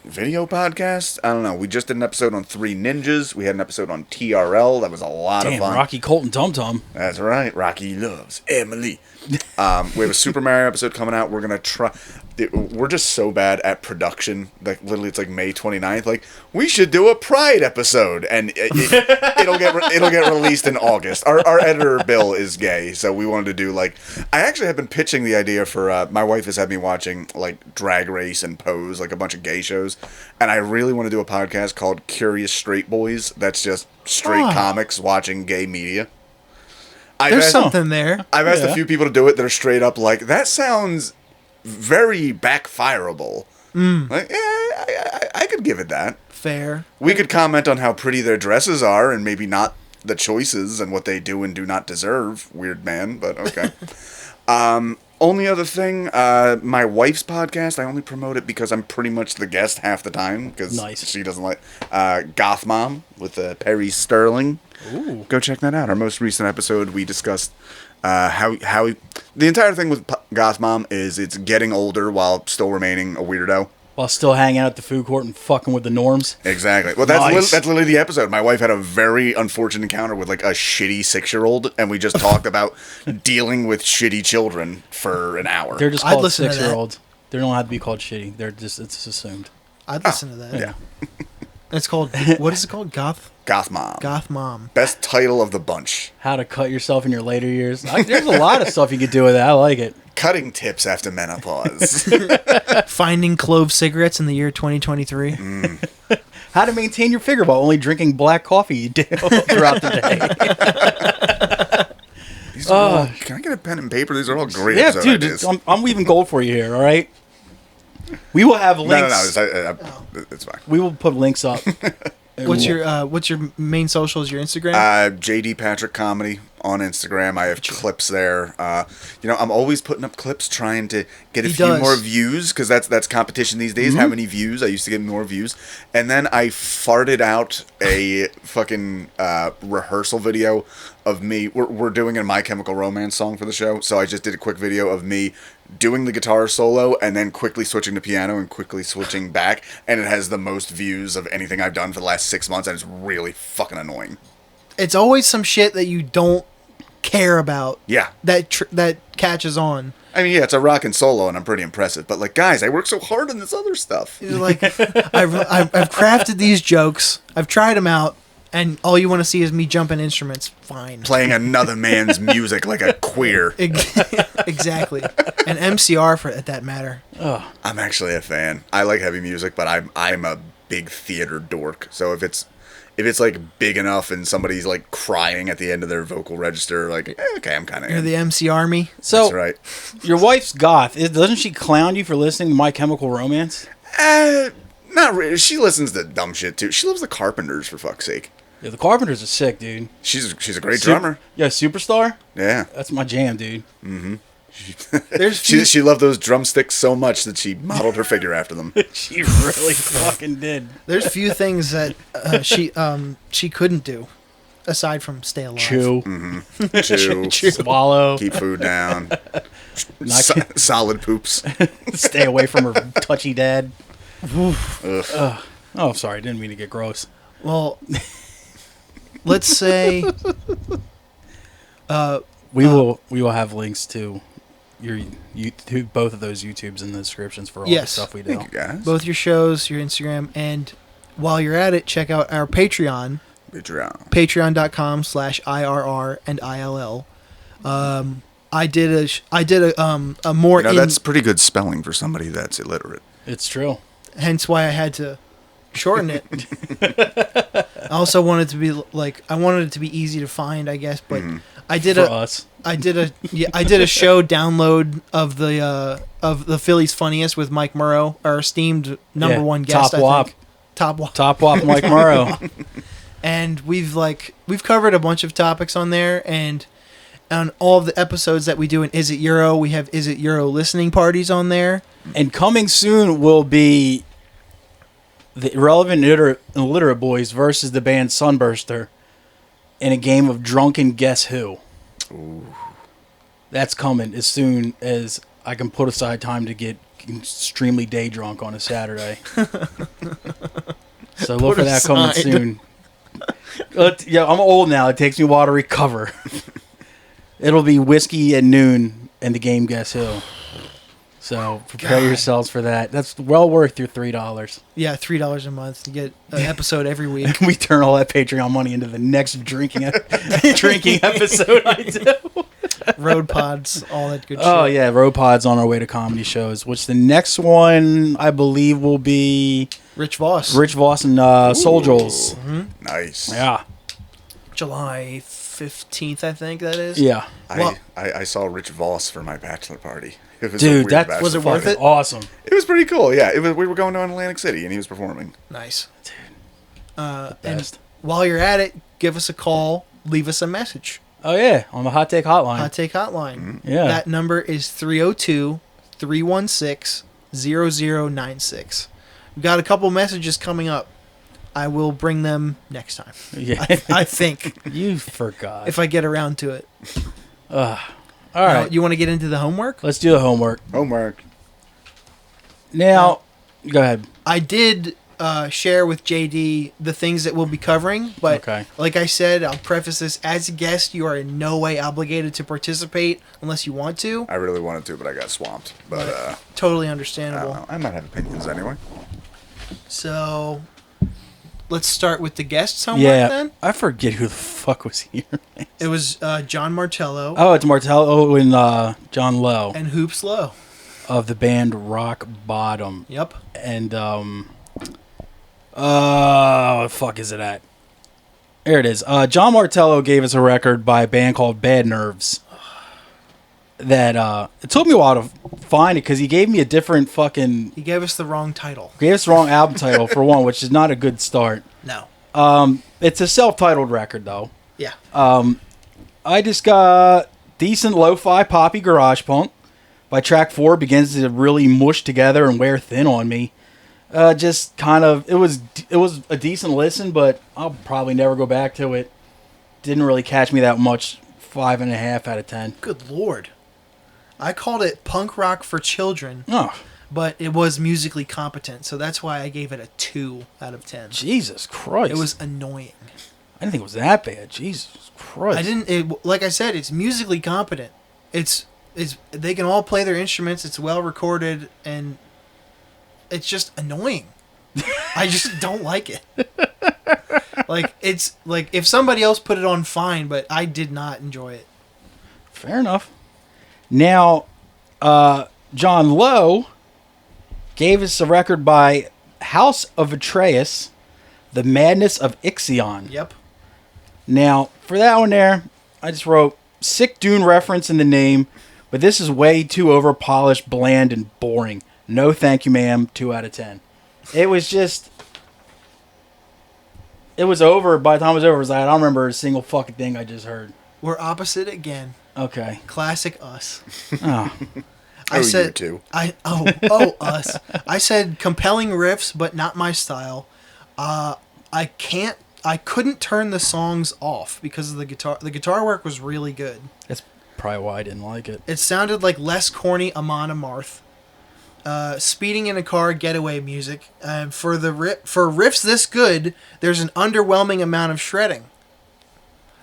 video podcast. I don't know. We just did an episode on Three Ninjas. We had an episode on TRL. That was a lot of Damn, fun. Rocky Colton Tum Tum. That's right. Rocky loves Emily. We have a Super Mario episode coming out. We're going to try... We're just so bad at production. Like, literally, it's like May 29th. Like, we should do a Pride episode. And it'll get released in August. Our editor, Bill, is gay. So we wanted to do, like... I actually have been pitching the idea for... my wife has had me watching, like, Drag Race and Pose, like a bunch of gay shows. And I really want to do a podcast called Curious Straight Boys. That's just straight comics watching gay media. There's something there. I've asked a few people to do it that are straight up like, that sounds very backfireable. Like, I could give it that. Fair. We could comment on how pretty their dresses are and maybe not the choices and what they do and do not deserve. Weird man, but okay. Only other thing, my wife's podcast, I only promote it because I'm pretty much the guest half the time because she doesn't like Goth Mom with Perry Sterling. Ooh. Go check that out. Our most recent episode, we discussed how the entire thing with Goth Mom is it's getting older while still remaining a weirdo. While still hanging out at the food court and fucking with the norms. Exactly. Well, that's literally the episode. My wife had a very unfortunate encounter with like a shitty 6-year-old, and we just talked about dealing with shitty children for an hour. They're just I'd called listen to that. 6-year-olds. They don't have to be called shitty. They're just it's assumed. I'd listen to that. Yeah. It's called, what is it called? Goth Mom. Goth Mom. Best title of the bunch. How to cut yourself in your later years. There's a lot of stuff you could do with that. I like it. Cutting tips after menopause. Finding clove cigarettes in the year 2023. How to maintain your figure while only drinking black coffee throughout the day. These are all, can I get a pen and paper? These are all great Yeah, episode dude, ideas. I'm weaving gold for you here, all right? We will have links. No. It's fine. We will put links up. What's your main socials? Your Instagram? JD Patrick Comedy on Instagram. I have clips there. I'm always putting up clips, trying to get a few more views, because that's competition these days. How many views? I used to get more views, and then I farted out a fucking rehearsal video of me. We're doing a My Chemical Romance song for the show, so I just did a quick video of me doing the guitar solo and then quickly switching to piano and quickly switching back, and it has the most views of anything I've done for the last 6 months, and it's really fucking annoying. It's always some shit that you don't care about. Yeah. That catches on. I mean, yeah, it's a rockin' solo, and I'm pretty impressive. But, like, guys, I work so hard on this other stuff. You're like, I've crafted these jokes. I've tried them out. And all you want to see is me jumping instruments. Fine. Playing another man's music like a queer. Exactly. And MCR for at that matter. Oh. I'm actually a fan. I like heavy music, but I'm a big theater dork. So if it's like big enough and somebody's like crying at the end of their vocal register, like okay, I'm kind of. You're the MC Army. So that's right. Your wife's goth. Doesn't she clown you for listening to My Chemical Romance? Not really. She listens to dumb shit too. She loves the Carpenters, for fuck's sake. Yeah, the Carpenters are sick, dude. She's a great drummer. Yeah, Superstar. Yeah, that's my jam, dude. Mm-hmm. She loved those drumsticks so much that she modeled her figure after them. She really fucking did. There's few things that she couldn't do, aside from stay alive. Chew. Mm-hmm. Chew. Swallow. Keep food down. Solid poops. Stay away from her touchy dad. Oh, sorry. Didn't mean to get gross. Well, let's say we will have links to to both of those YouTubes in the descriptions for all the stuff we do. Thank you, guys. Both your shows, your Instagram, and while you're at it, check out our Patreon. Patreon.com/IRR and ILL. I did a more. That's pretty good spelling for somebody that's illiterate. It's true. Hence why I had to shorten it. I also wanted to be I wanted it to be easy to find, I guess, but I did a show download of the Phillies Funniest with Mike Murrow, our esteemed number one guest. Top Wop Mike Murrow. And we've covered a bunch of topics on there, and on all of the episodes that we do in Is It Euro, we have Is It Euro listening parties on there. And coming soon will be the Irrelevant Illiterate Boys versus the band Sunburster in a game of Drunken Guess Who. Ooh. That's coming as soon as I can put aside time to get extremely day drunk on a Saturday. So look for that coming soon. Yeah, I'm old now. It takes me a while to recover. It'll be whiskey at noon and the game Guess Who. So prepare yourselves for that. That's well worth your $3. Yeah, $3 a month. You get an episode every week. We turn all that Patreon money into the next drinking episode I do. Road pods, all that good shit. Oh, yeah, road pods on our way to comedy shows, which the next one, I believe, will be... Rich Voss and Soul Joel's. Mm-hmm. Nice. Yeah. July 15th, I think that is. Yeah. I saw Rich Voss for my bachelor party. It was dude, was it worth it? Awesome. It was pretty cool. Yeah, we were going to Atlantic City, and he was performing. Nice. Dude. And while you're at it, give us a call. Leave us a message. Oh, yeah, on the Hot Take Hotline. Hot Take Hotline. Mm-hmm. Yeah. That number is 302-316-0096. We've got a couple messages coming up. I will bring them next time. Yeah. I think. You forgot. If I get around to it. All right. You want to get into the homework? Let's do the homework. Homework. Now, go ahead. I did share with JD the things that we'll be covering, but Okay. like I said, I'll preface this: as a guest, you are in no way obligated to participate unless you want to. I really wanted to, but I got swamped. But Totally I understandable. don't know. I might have opinions anyway. So, let's start with the guests homework then. I forget who the fuck was here. It was John Martello Oh, it's Martello and John Lowe and Hoops Low. of the band Rock Bottom. Yep. And what the fuck is it at? There it is. John Martello gave us a record by a band called Bad Nerves. That it took me a while to find it because he gave me a different fucking. He gave us the wrong title. Gave us the wrong album title for one, which is not a good start. No. It's a self-titled record though. Yeah. I just got decent lo-fi poppy garage punk. By track 4 begins to really mush together and wear thin on me. Just kind of it was a decent listen, but I'll probably never go back to it. Didn't really catch me that much. 5.5 out of 10. Good lord. I called it punk rock for children, Oh, but it was musically competent, so that's why I gave it a 2 out of 10. Jesus Christ! It was annoying. I didn't think it was that bad. Jesus Christ! I didn't. Like I said, it's musically competent. It's they can all play their instruments. It's well recorded, and it's just annoying. I just don't like it. Like it's like if somebody else put it on, fine, but I did not enjoy it. Fair enough. Now, John Lowe gave us a record by House of Atreus, The Madness of Ixion. Yep. Now, for that one there, I just wrote sick Dune reference in the name, but this is way too over-polished, bland, and boring. No thank you, ma'am. 2 out of 10. It was just... It was over. By the time it was over, it was like, I don't remember a single fucking thing I just heard. We're opposite again. Okay. Classic us. Oh. I said you too. Us. I said compelling riffs, but not my style. I couldn't turn the songs off because of the guitar. The guitar work was really good. That's probably why I didn't like it. It sounded like less corny Amon Amarth. Speeding in a car, getaway music. For riffs this good, there's an underwhelming amount of shredding.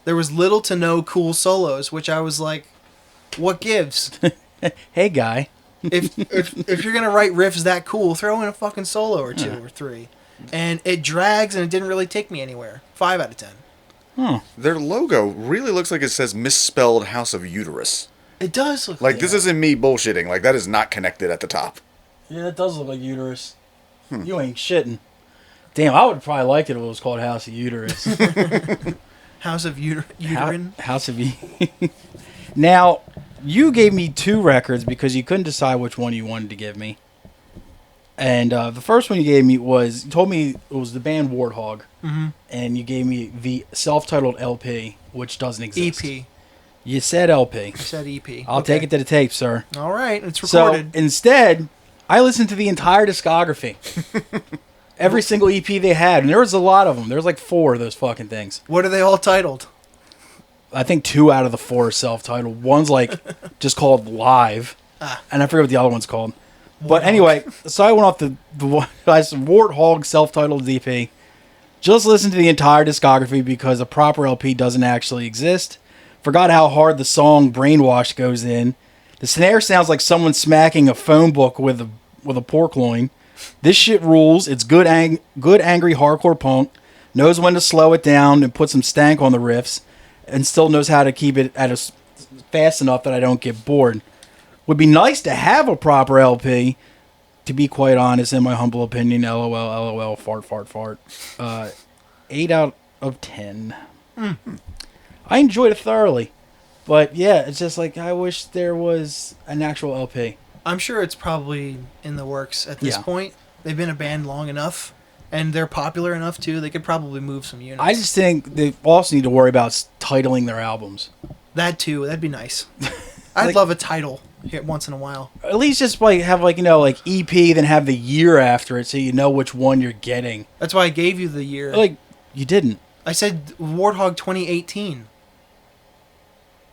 There was little to no cool solos, which I was like, what gives? Hey, guy. If you're gonna write riffs that cool, throw in a fucking solo or 2 or 3. And it drags, and it didn't really take me anywhere. 5 out of 10. Huh. Their logo really looks like it says misspelled House of Uterus. It does look Like, this isn't me bullshitting. Like, that is not connected at the top. Yeah, it does look like uterus. You ain't shitting. Damn, I would probably like it if it was called House of Uterus. House of Uterine. House of Now, you gave me 2 records because you couldn't decide which one you wanted to give me. And the first one you gave me was, you told me it was the band Warthog. Mm-hmm. And you gave me the self-titled LP, which doesn't exist. EP. You said LP. I said EP. I'll take it to the tape, sir. All right, it's recorded. So, instead, I listened to the entire discography. Every single EP they had. And there was a lot of them. There was like 4 of those fucking things. What are they all titled? I think 2 out of the 4 are self-titled. One's like just called Live. And I forget what the other one's called. But anyway, so I went off the Warthog self-titled EP. Just listened to the entire discography because a proper LP doesn't actually exist. Forgot how hard the song Brainwash goes in. The snare sounds like someone smacking a phone book with a pork loin. This shit rules. It's good angry hardcore punk. Knows when to slow it down and put some stank on the riffs. And still knows how to keep it at fast enough that I don't get bored. Would be nice to have a proper LP. To be quite honest, in my humble opinion, LOL, fart. 8 out of 10. I enjoyed it thoroughly. But yeah, it's just like, I wish there was an actual LP. I'm sure it's probably in the works at this point. They've been a band long enough, and they're popular enough too. They could probably move some units. I just think they also need to worry about titling their albums. That too. That'd be nice. I'd love a title here once in a while. At least just like have like EP, then have the year after it, so you know which one you're getting. That's why I gave you the year. Like you didn't. I said Warthog 2018.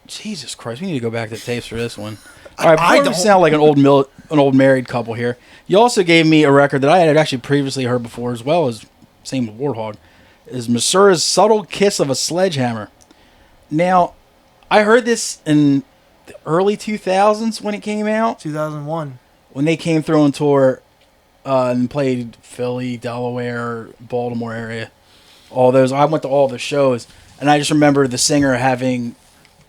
Jesus Christ, we need to go back to the tapes for this one. All right, I before we don't. sound like an old married couple here, you also gave me a record that I had actually previously heard before, as well as same with Warthog, is Metzger's "Subtle Kiss of a Sledgehammer." Now, I heard this in the early 2000s when it came out. 2001. When they came through on tour and played Philly, Delaware, Baltimore area, all those. I went to all the shows, and I just remember the singer having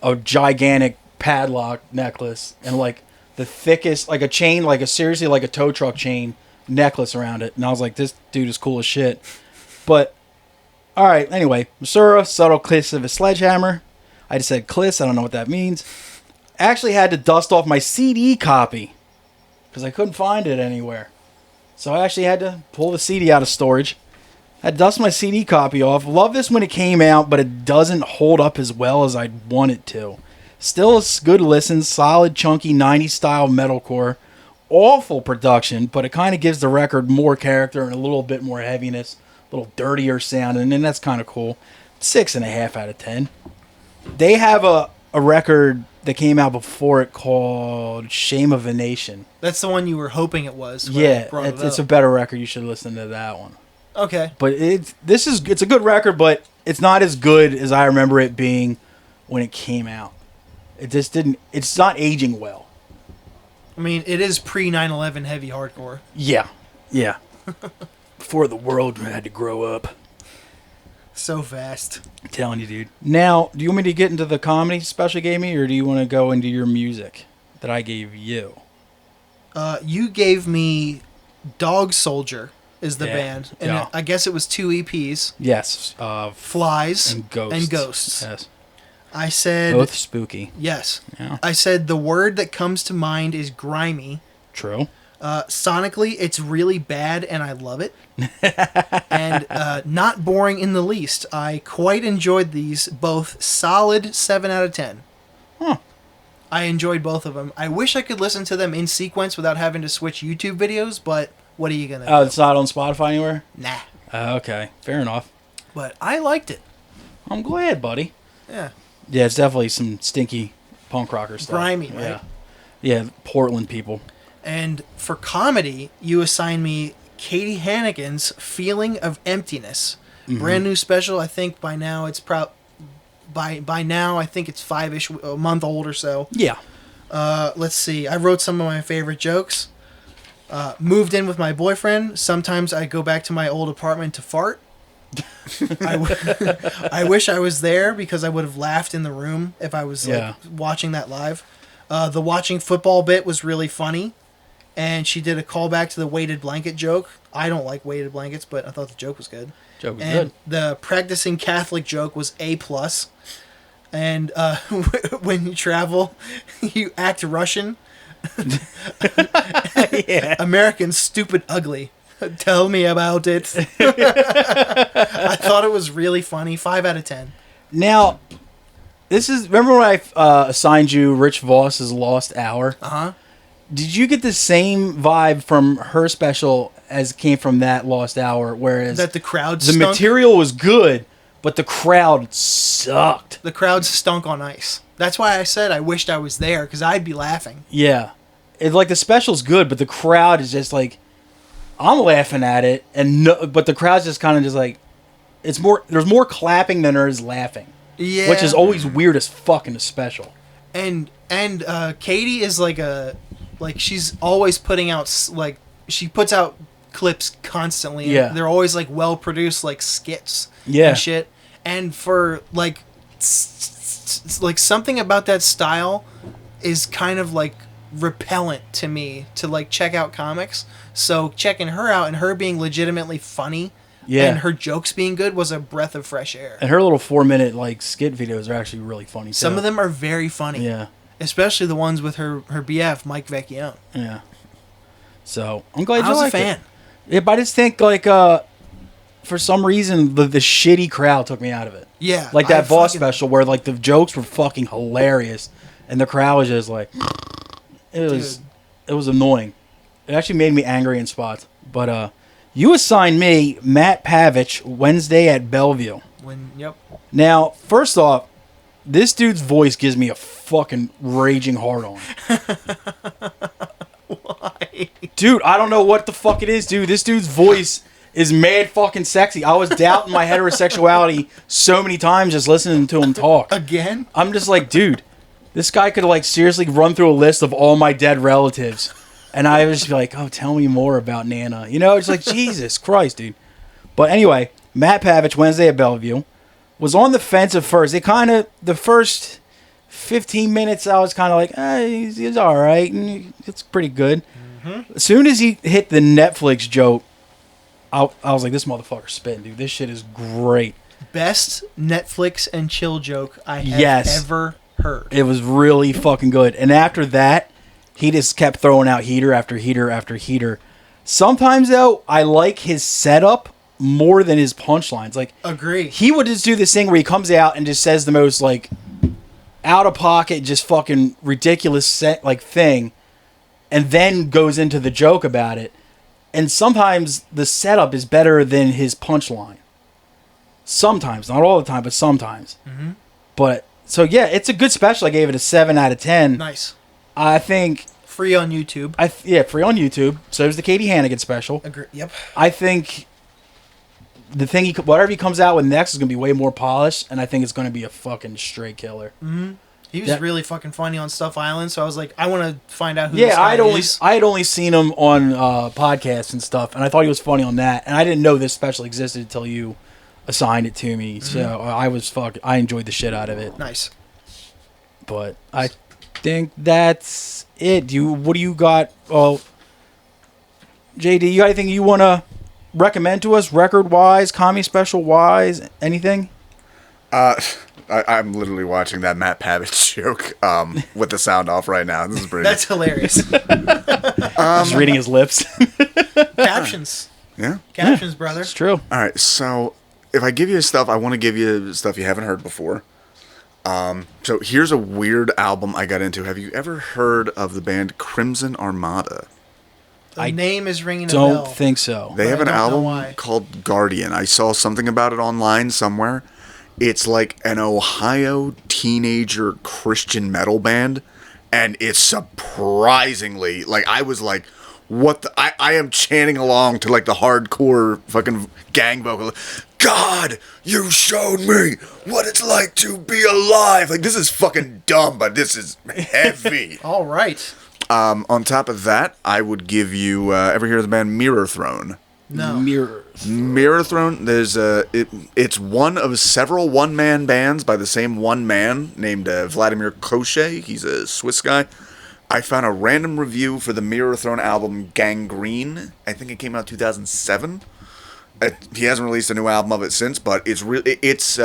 a gigantic padlock necklace and like the thickest, like a chain, like a seriously like a tow truck chain necklace around it. And I was like, this dude is cool as shit. But all right, anyway, Masura, Subtle Kiss of a Sledgehammer. I just said Kliss. I don't know what that means. Actually had to dust off my CD copy because I couldn't find it anywhere. So I actually had to pull the CD out of storage. I dust my CD copy off. Love this when it came out, but it doesn't hold up as well as I'd want it to. Still a good listen, solid, chunky 90s style metalcore. Awful production, but it kind of gives the record more character and a little bit more heaviness, a little dirtier sound, and that's kind of cool. 6.5 out of 10. They have a record that came out before it called Shame of a Nation. That's the one you were hoping it was. when I Yeah, brought it it's a up. better record. You should listen to that one. Okay. But it's a good record, but it's not as good as I remember it being when it came out. It just didn't. It's not aging well. I mean, it is pre 9/11 heavy hardcore. Yeah. Before the world had to grow up. So fast. I'm telling you, dude. Now, do you want me to get into the comedy special you gave me, or do you want to go into your music that I gave you? You gave me Dog Soldier is the Yeah, band, and yeah. I guess it was 2 EPs. Yes. Flies And Ghosts. And Ghosts. Yes. I said Both spooky. yes. Yeah. I said the word that comes to mind is grimy. True. Sonically, it's really bad, and I love it. And not boring in the least. I quite enjoyed these. Both solid 7 out of 10. Huh. I enjoyed both of them. I wish I could listen to them in sequence without having to switch YouTube videos, but what are you going to do? Oh, it's not on Spotify anywhere? Nah. Okay. Fair enough. But I liked it. I'm glad, buddy. Yeah. Yeah, it's definitely some stinky punk rocker stuff. Grimy, right? Yeah. Yeah, Portland people. And for comedy, you assigned me Katie Hannigan's Feeling of Emptiness. Mm-hmm. Brand new special. I think by now it's by now I think it's 5-ish, a month old or so. Yeah. Let's see. I wrote some of my favorite jokes. Moved in with my boyfriend. Sometimes I go back to my old apartment to fart. I wish I was there because I would have laughed in the room if I was like watching that live. The watching football bit was really funny, and she did a callback to the weighted blanket joke. I don't like weighted blankets, but I thought the joke was good. Joke was And good. the practicing Catholic joke was A+. And when you travel, you act Russian. Yeah. American stupid ugly. Tell me about it. I thought it was really funny. 5 out of 10. Now, remember when I assigned you Rich Voss's Lost Hour? Uh-huh. Did you get the same vibe from her special as came from that Lost Hour? Whereas That the crowd the stunk? material was good, but the crowd sucked. The crowd stunk on ice. That's why I said I wished I was there, because I'd be laughing. Yeah. It's like the special's good, but the crowd is just like, I'm laughing at it, but the crowd's just kind of just like, there's more clapping than there is laughing. Yeah. Which is always weird as fuck in a special. And Katie is she's always putting out, she puts out clips constantly. Yeah. They're always well produced, skits. Yeah. And shit. And for something about that style is kind of repellent to me to check out comics. So checking her out and her being legitimately funny and her jokes being good was a breath of fresh air. And her little 4-minute skit videos are actually really funny too. Some of them are very funny. Yeah. Especially the ones with her BF, Mike Vecchione. Yeah. So I'm glad I you was liked a fan. it. Yeah, but I just think for some reason the shitty crowd took me out of it. Yeah. Like that Voss special where the jokes were fucking hilarious and the crowd was just it was annoying. It actually made me angry in spots. But you assigned me Matt Pavich Wednesday at Bellevue. Yep. Now, first off, This dude's voice gives me a fucking raging hard on. Why? Dude, I don't know what the fuck it is, dude. This dude's voice is mad fucking sexy. I was doubting my heterosexuality so many times just listening to him talk. Again? I'm just like, dude, this guy could like seriously run through a list of all my dead relatives. And I was just be like, oh, tell me more about Nana. You know, it's like, Jesus Christ, dude. But anyway, Matt Pavich, Wednesday at Bellevue, was on the fence at first. The first 15 minutes, I was kind of like, he's all right. And it's pretty good. Mm-hmm. As soon as he hit the Netflix joke, I was like, this motherfucker's spitting, dude. This shit is great. Best Netflix and chill joke I have ever heard. It was really fucking good. And after that, he just kept throwing out heater after heater after heater. Sometimes, though, I like his setup more than his punchlines. Like, agree. He would just do this thing where he comes out and just says the most, like, out-of-pocket, just fucking ridiculous thing, and then goes into the joke about it. And sometimes the setup is better than his punchline. Sometimes. Not all the time, but sometimes. Mm-hmm. But, so yeah, it's a good special. I gave it a 7 out of 10. Nice. I think... Free on YouTube. Free on YouTube. So is the Katie Hannigan special. Agree. Yep. I think... The thing whatever he comes out with next is going to be way more polished, and I think it's going to be a fucking straight killer. Mm-hmm. He was really fucking funny on Stuff Island, so I was like, I want to find out who this guy is. I had only seen him on podcasts and stuff, and I thought he was funny on that, and I didn't know this special existed until you assigned it to me. Mm-hmm. So I enjoyed the shit out of it. Nice. But I think that's it. What do you got? Oh, JD, you got anything you want to recommend to us, record-wise, comedy special-wise, anything? I'm literally watching that Matt Pavich joke with the sound off right now. This is brilliant. That's hilarious. Just reading his lips. Captions. Yeah? Captions, brother. It's true. All right, so if I give you stuff, I want to give you stuff you haven't heard before. So here's a weird album I got into. Have you ever heard of the band Crimson Armada? The name is ringing a bell. Don't think so. They have an album called Guardian. I saw something about it online somewhere. It's like an Ohio teenager Christian metal band, and it's surprisingly, like, I was like, what the... I am chanting along to, like, the hardcore fucking gang vocal. God, you showed me what it's like to be alive. Like, this is fucking dumb, but this is heavy. All right. On top of that, I would give you, ever hear of the band Mirror Throne? No. Mirror Throne, it's one of several one-man bands by the same one man named Vladimir Koshe. He's a Swiss guy. I found a random review for the Mirror Throne album Gangrene. I think it came out in 2007. He hasn't released a new album of it since, but it's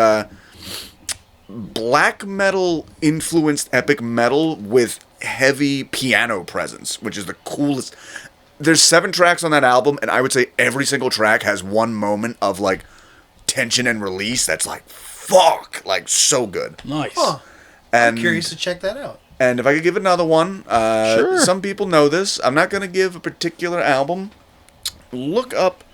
black metal influenced epic metal with heavy piano presence, which is the coolest. There's 7 tracks on that album, and I would say every single track has one moment of, like, tension and release that's like, fuck, like, so good. Nice. Huh. I'm curious to check that out. And if I could give another one, sure. Some people know this. I'm not going to give a particular album. Look up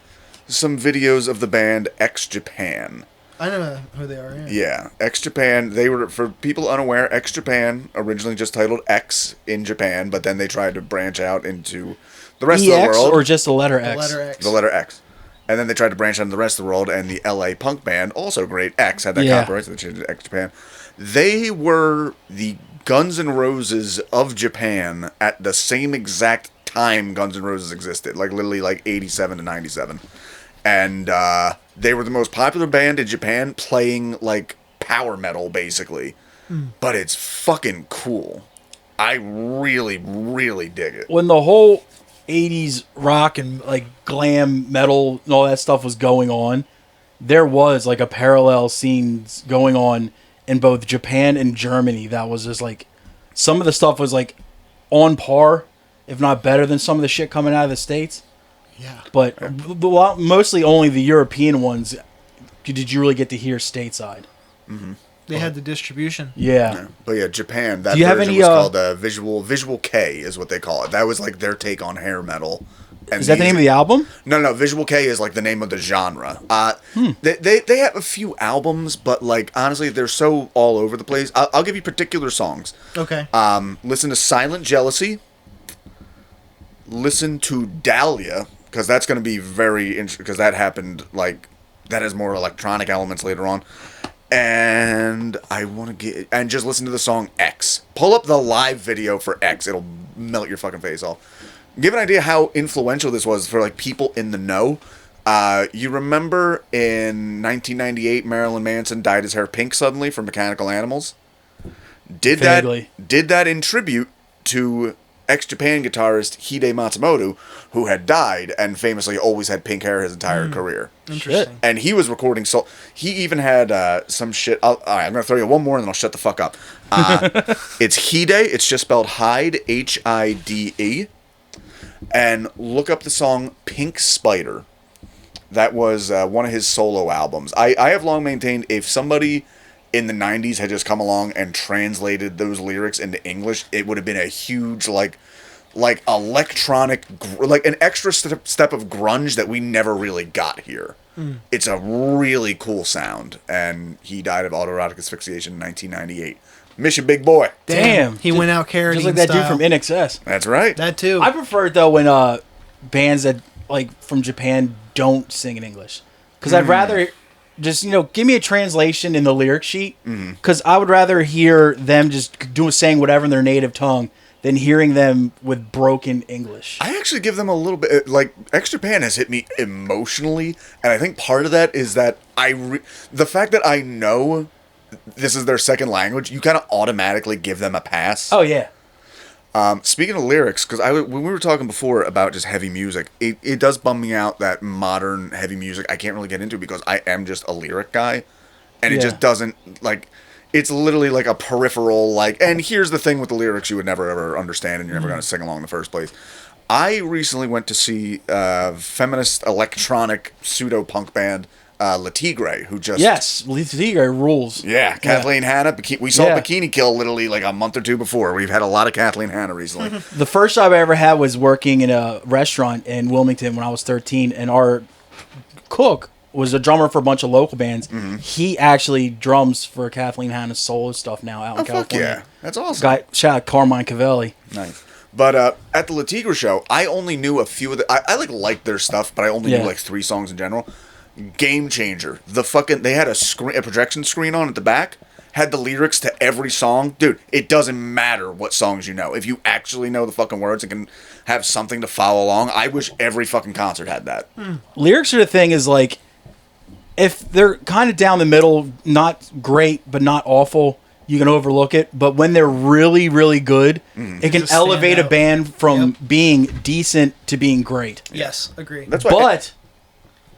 some videos of the band X Japan. I know who they are, yeah. Yeah, X Japan, they were, for people unaware, X Japan, originally just titled X in Japan, but then they tried to branch out into the rest of the world. Or just the letter X? The letter X. The letter X. And then they tried to branch out into the rest of the world, and the LA punk band, also great, X, had that copyright, so they changed it to X Japan. They were the Guns N' Roses of Japan at the same exact time Guns N' Roses existed, like literally like 87 to 97. And they were the most popular band in Japan playing like power metal, basically. But it's fucking cool. I really, really dig it. When the whole 80s rock and like glam metal and all that stuff was going on, there was like a parallel scenes going on in both Japan and Germany that was just like, some of the stuff was like on par, if not better than some of the shit coming out of the States. Yeah. But mostly only the European ones did you really get to hear stateside. Mm-hmm. They had the distribution. Yeah. But yeah, Japan, that Do you have version any, was called Visual K is what they call it. That was like their take on hair metal. And Is that the name of the album? No. Visual K is like the name of the genre. They have a few albums, but like honestly, they're so all over the place. I'll give you particular songs. Okay. Listen to Silent Jealousy. Listen to Dalia, because that's going to be very interesting, because that happened, like, that has more electronic elements later on. And I want to and just listen to the song X. Pull up the live video for X. It'll melt your fucking face off. Give an idea how influential this was for, like, people in the know. You remember in 1998, Marilyn Manson dyed his hair pink suddenly from Mechanical Animals? Vaguely. Did that in tribute to ex-Japan guitarist Hide Matsumoto, who had died and famously always had pink hair his entire career. Interesting. And he was recording he even had some shit. All right, I'm gonna throw you one more and then I'll shut the fuck up. It's Hide. It's just spelled Hyde, Hide. And look up the song Pink Spider. That was one of his solo albums. I have long maintained if somebody in the 90s had just come along and translated those lyrics into English, it would have been a huge, like electronic, like an extra step of grunge that we never really got here. It's a really cool sound, and he died of autoerotic asphyxiation in 1998. Mission Big Boy. Damn. He went out carrying Just like that dude from NXS. That's right. That too. I prefer it, though, when bands that, like, from Japan don't sing in English. Because I'd rather just, give me a translation in the lyric sheet. Because I would rather hear them just saying whatever in their native tongue than hearing them with broken English. I actually give them a little bit, like, X-Japan has hit me emotionally, and I think part of that is that the fact that I know this is their second language, you kind of automatically give them a pass. Oh, yeah. Speaking of lyrics, because when we were talking before about just heavy music, it does bum me out that modern heavy music I can't really get into because I am just a lyric guy, and it just doesn't, like, it's literally like a peripheral, like, and here's the thing with the lyrics you would never ever understand and you're never going to sing along in the first place. I recently went to see feminist electronic pseudo-punk band Le Tigre, who just... Yes, Le Tigre rules. Yeah, Kathleen Hanna. We saw Bikini Kill literally like a month or two before. We've had a lot of Kathleen Hanna recently. The first job I ever had was working in a restaurant in Wilmington when I was 13, and our cook was a drummer for a bunch of local bands. He actually drums for Kathleen Hanna's solo stuff now out in California. Yeah, that's awesome. Shout out Carmine Cavelli. Nice. But at the Le Tigre show, I only knew a few of the... I liked their stuff, but I only knew like 3 songs in general. Game Changer. They had a projection screen on at the back, had the lyrics to every song. Dude, it doesn't matter what songs you know. If you actually know the fucking words and can have something to follow along, I wish every fucking concert had that. Lyrics are the thing is like, if they're kind of down the middle, not great, but not awful, you can overlook it. But when they're really, really good, it can elevate a band from being decent to being great. Yes, agree. That's why. But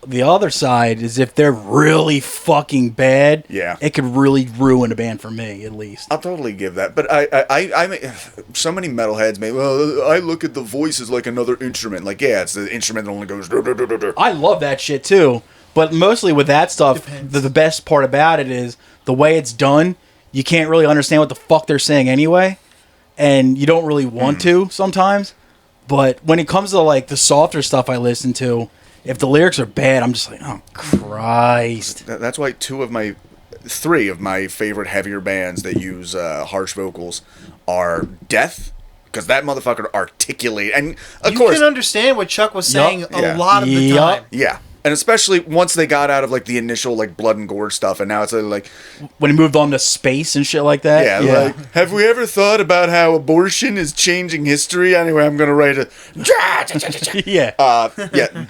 the other side is if they're really fucking bad, it could really ruin a band for me, at least. I'll totally give that. But I so many metalheads I look at the voice as like another instrument. Like, yeah, it's the instrument that only goes... I love that shit too. But mostly with that stuff, the best part about it is the way it's done, you can't really understand what the fuck they're saying anyway. And you don't really want to sometimes. But when it comes to like the softer stuff I listen to, if the lyrics are bad, I'm just like, oh, Christ. That's why 3 of my favorite heavier bands that use harsh vocals are Death, because that motherfucker articulate, and of course... You can understand what Chuck was saying a lot of the time. Yeah. And especially once they got out of like the initial like blood and gore stuff, and now it's like when he moved on to space and shit like that. Yeah, like, have we ever thought about how abortion is changing history? Anyway, I'm gonna write a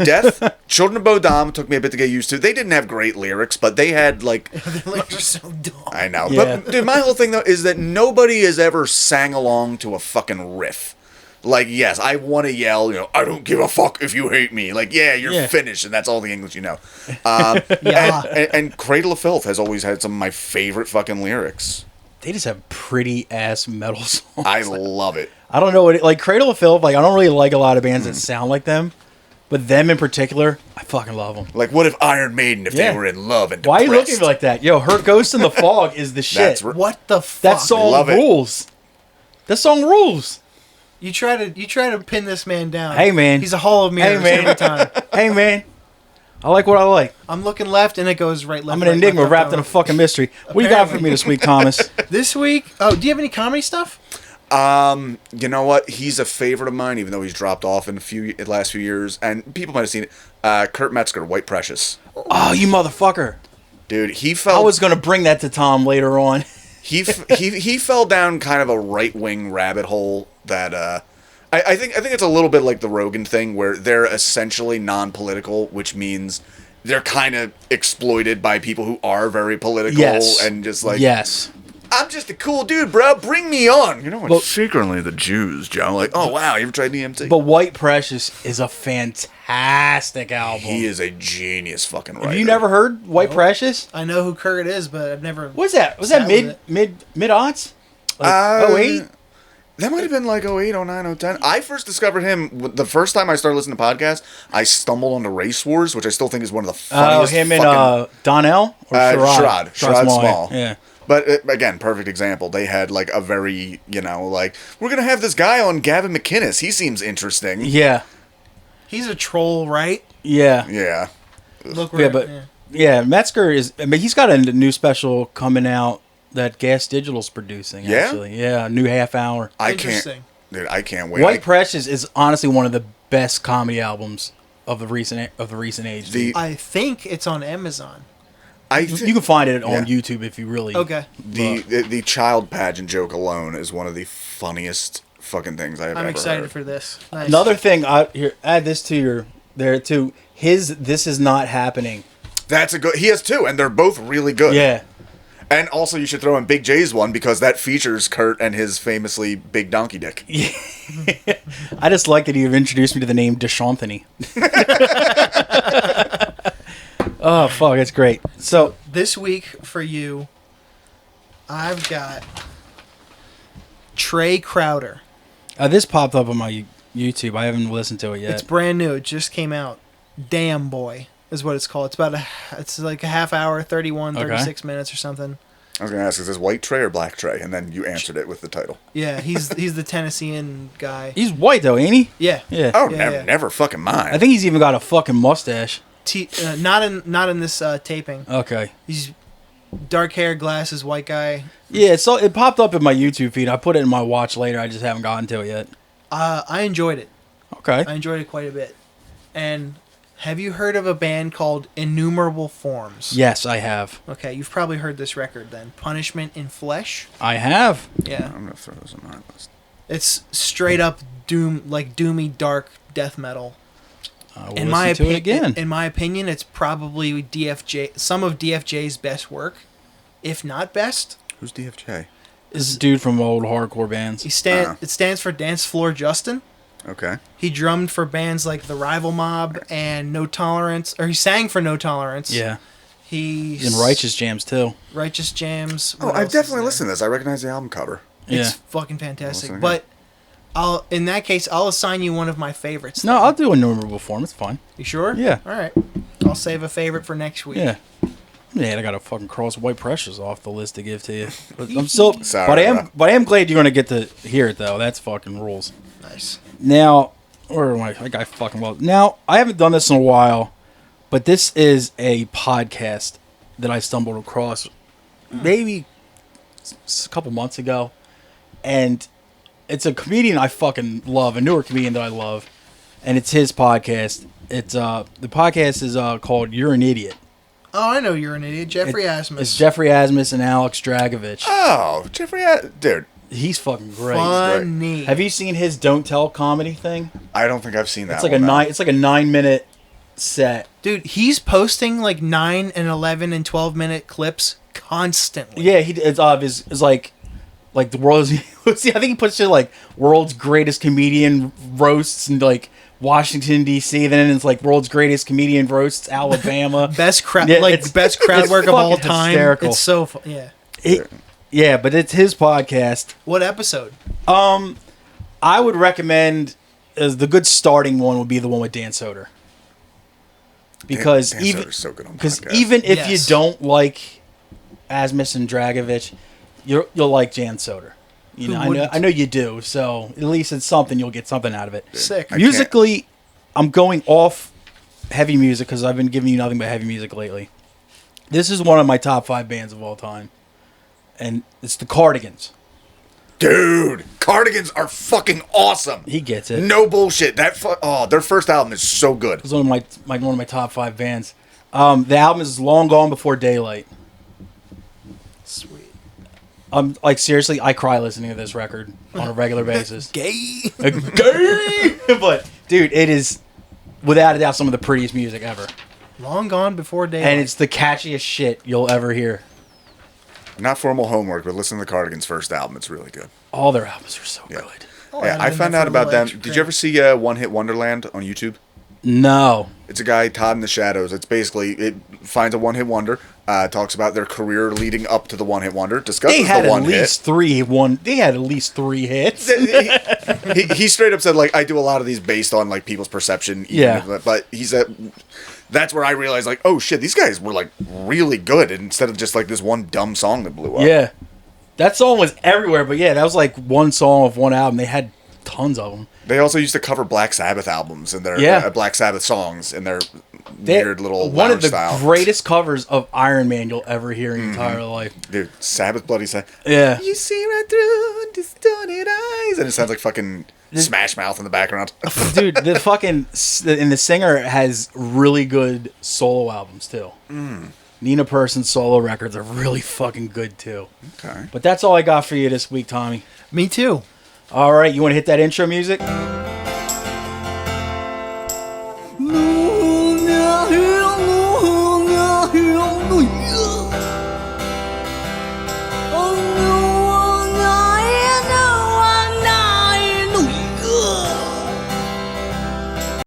Death, Children of Bodom took me a bit to get used to. They didn't have great lyrics, but they had like the lyrics are so dumb. I know, but dude, my whole thing though is that nobody has ever sang along to a fucking riff. Like, yes, I want to yell, I don't give a fuck if you hate me. Like, you're finished, and that's all the English you know. And Cradle of Filth has always had some of my favorite fucking lyrics. They just have pretty ass metal songs. I love it. I don't know like Cradle of Filth, like I don't really like a lot of bands that sound like them, but them in particular, I fucking love them. Like, what if Iron Maiden, if they were in love and depressed? Why are you looking at me like that? Yo, Her Ghost in the Fog is the shit. What the fuck? That song rules. That song rules. You try to pin this man down. Hey, man. He's a hall of mirrors every time. Hey, man. I like what I like. I'm looking left and it goes right, left. I'm an right, enigma left, wrapped in a left. fucking mystery. What do you got for me this week, Thomas? This week? Oh, do you have any comedy stuff? You know what? He's a favorite of mine, even though he's dropped off in the last few years, and people might have seen it. Kurt Metzger, White Precious. Oh, you motherfucker. Dude, he fell. I was going to bring that to Tom later on. he fell down kind of a right wing rabbit hole that I think it's a little bit like the Rogan thing, where they're essentially non-political, which means they're kind of exploited by people who are very political and just like, yes, I'm just a cool dude, bro. Bring me on. You know what? Secretly, the Jews, Joe. Like, oh wow, you ever tried DMT? But White Precious is a fantastic album. He is a genius fucking writer. Have you never heard White Precious? I know who Kurt is, but I've never. What's that? Was that mid aughts? Like 08? That might have been like 08, 09, 010. I first discovered him the first time I started listening to podcasts. I stumbled onto Race Wars, which I still think is one of the funniest. Him and Donnell or Sherrod Small. Yeah. But again, perfect example. They had like a very, like, we're gonna have this guy on, Gavin McInnes. He seems interesting. Yeah. He's a troll, right? Yeah. Yeah. Look, Metzger is. I mean, he's got a new special coming out that Gas Digital's producing. Yeah? Actually, yeah, a new half hour. I can't wait. White Precious is honestly one of the best comedy albums of the recent age. I think it's on Amazon. You can find it on YouTube if you really. Okay. The child pageant joke alone is one of the funniest fucking things I've ever heard. I'm excited for this. Nice. Another thing, add this to your there too. This is not happening. That's a good. He has two, and they're both really good. Yeah. And also, you should throw in Big J's one, because that features Kurt and his famously big donkey dick. Yeah. I just like that you've introduced me to the name Deshanthony. Oh, fuck, that's great. So this week for you, I've got Trae Crowder. This popped up on my YouTube. I haven't listened to it yet. It's brand new. It just came out. Damn Boy is what it's called. It's like a half hour, 36 minutes or something. I was going to ask, is this white Trae or black Trae? And then you answered it with the title. Yeah, he's the Tennessean guy. He's white though, ain't he? Yeah. Yeah. Oh, Yeah, never fucking mind. I think he's even got a fucking mustache. Not in this taping. Okay. He's dark hair, glasses, white guy. Yeah, so it popped up in my YouTube feed. I put it in my watch later. I just haven't gotten to it yet. I enjoyed it. Okay. I enjoyed it quite a bit. And have you heard of a band called Innumerable Forms? Yes, I have. Okay, you've probably heard this record then. Punishment in Flesh? I have. Yeah. I'm going to throw this on my list. It's straight up doomy, dark death metal. In my opinion, in my opinion, it's probably some of DFJ's best work, if not best. Who's DFJ? This is a dude from old hardcore bands. It stands for Dance Floor Justin. Okay. He drummed for bands like The Rival Mob and No Tolerance, or he sang for No Tolerance. Yeah. He's in Righteous Jams too. Righteous Jams. Oh, I've definitely listened to this. I recognize the album cover. It's Yeah. fucking fantastic. But I'll assign you one of my favorites. No, I'll do Innumerable Form. It's fine. You sure? Yeah. All right. I'll save a favorite for next week. Yeah. Yeah, I gotta fucking cross White Precious off the list to give to you. But I'm still, Sorry, but I am glad you're gonna get to hear it though. That's fucking rules. Nice. Now, where am I? I got fucking well. Now, I haven't done this in a while, but this is a podcast that I stumbled across maybe a couple months ago, and it's a comedian I fucking love, a newer comedian that I love, and it's his podcast. It's the podcast is called You're an Idiot. Oh, I know you're an idiot. Jeffrey Asmus. It's Jeffrey Asmus and Alex Dragovich. Oh, Jeffrey, dude. He's fucking great. Funny. Have you seen his Don't Tell comedy thing? I don't think I've seen that. It's like It's like a 9-minute set. Dude, he's posting like 9 and 11 and 12-minute clips constantly. Yeah, it's like the world's. See, I think he puts it like world's greatest comedian roasts and like Washington D.C. Then it's like world's greatest comedian roasts Alabama. Best crowd, Yeah, best crowd work of all fucking time. hysterical. It's so fun. Yeah. Yeah, but it's his podcast. What episode? I would recommend as the good starting one would be the one with Dan Soder. Because Dan Soder's so good on podcasts. even if you don't like Asmus and Dragovich, you'll like Dan Soder. You Who know, wouldn't? I know you do. So at least it's something. You'll get something out of it. Sick. I Musically, I'm going off heavy music because I've been giving you nothing but heavy music lately. This is one of my top 5 bands of all time, and it's the Cardigans. Dude, Cardigans are fucking awesome. He gets it. No bullshit. Their first album is so good. It's one of my top 5 bands. The album is Long Gone Before Daylight. Sweet. Like seriously, I cry listening to this record on a regular basis. Gay. Gay! But dude, it is without a doubt some of the prettiest music ever, Long Gone Before Daylight. and it's the catchiest shit you'll ever hear. Not formal homework, but listen to the Cardigans' first album. It's really good. All their albums are so Yeah. good. Oh, Yeah, I found out about them. Did you ever see One Hit Wonderland on YouTube? No, It's a guy, Todd in the Shadows. It's basically, it finds a one-hit wonder, talks about their career leading up to the one-hit wonder, discusses they had the at one least hit. 3 one. They had at least 3 hits. He straight up said, like, I do a lot of these based on, like, people's perception. Yeah. But he said, that's where I realized, like, oh, shit, these guys were, like, really good instead of just, like, this one dumb song that blew up. Yeah, that song was everywhere. But yeah, that was like one song of one album. They had tons of them. They also used to cover Black Sabbath albums and their Black Sabbath songs in their weird little one of the style. greatest covers of Iron Man you'll ever hear in your entire life. Dude, Sabbath Bloody Sabbath. Yeah. You see right through distorted eyes. And it sounds like fucking Smash Mouth in the background. Dude, the fucking and the singer has really good solo albums too. Nina Person's solo records are really fucking good too. Okay. But that's all I got for you this week, Tommy. Me too. All right, you want to hit that intro music?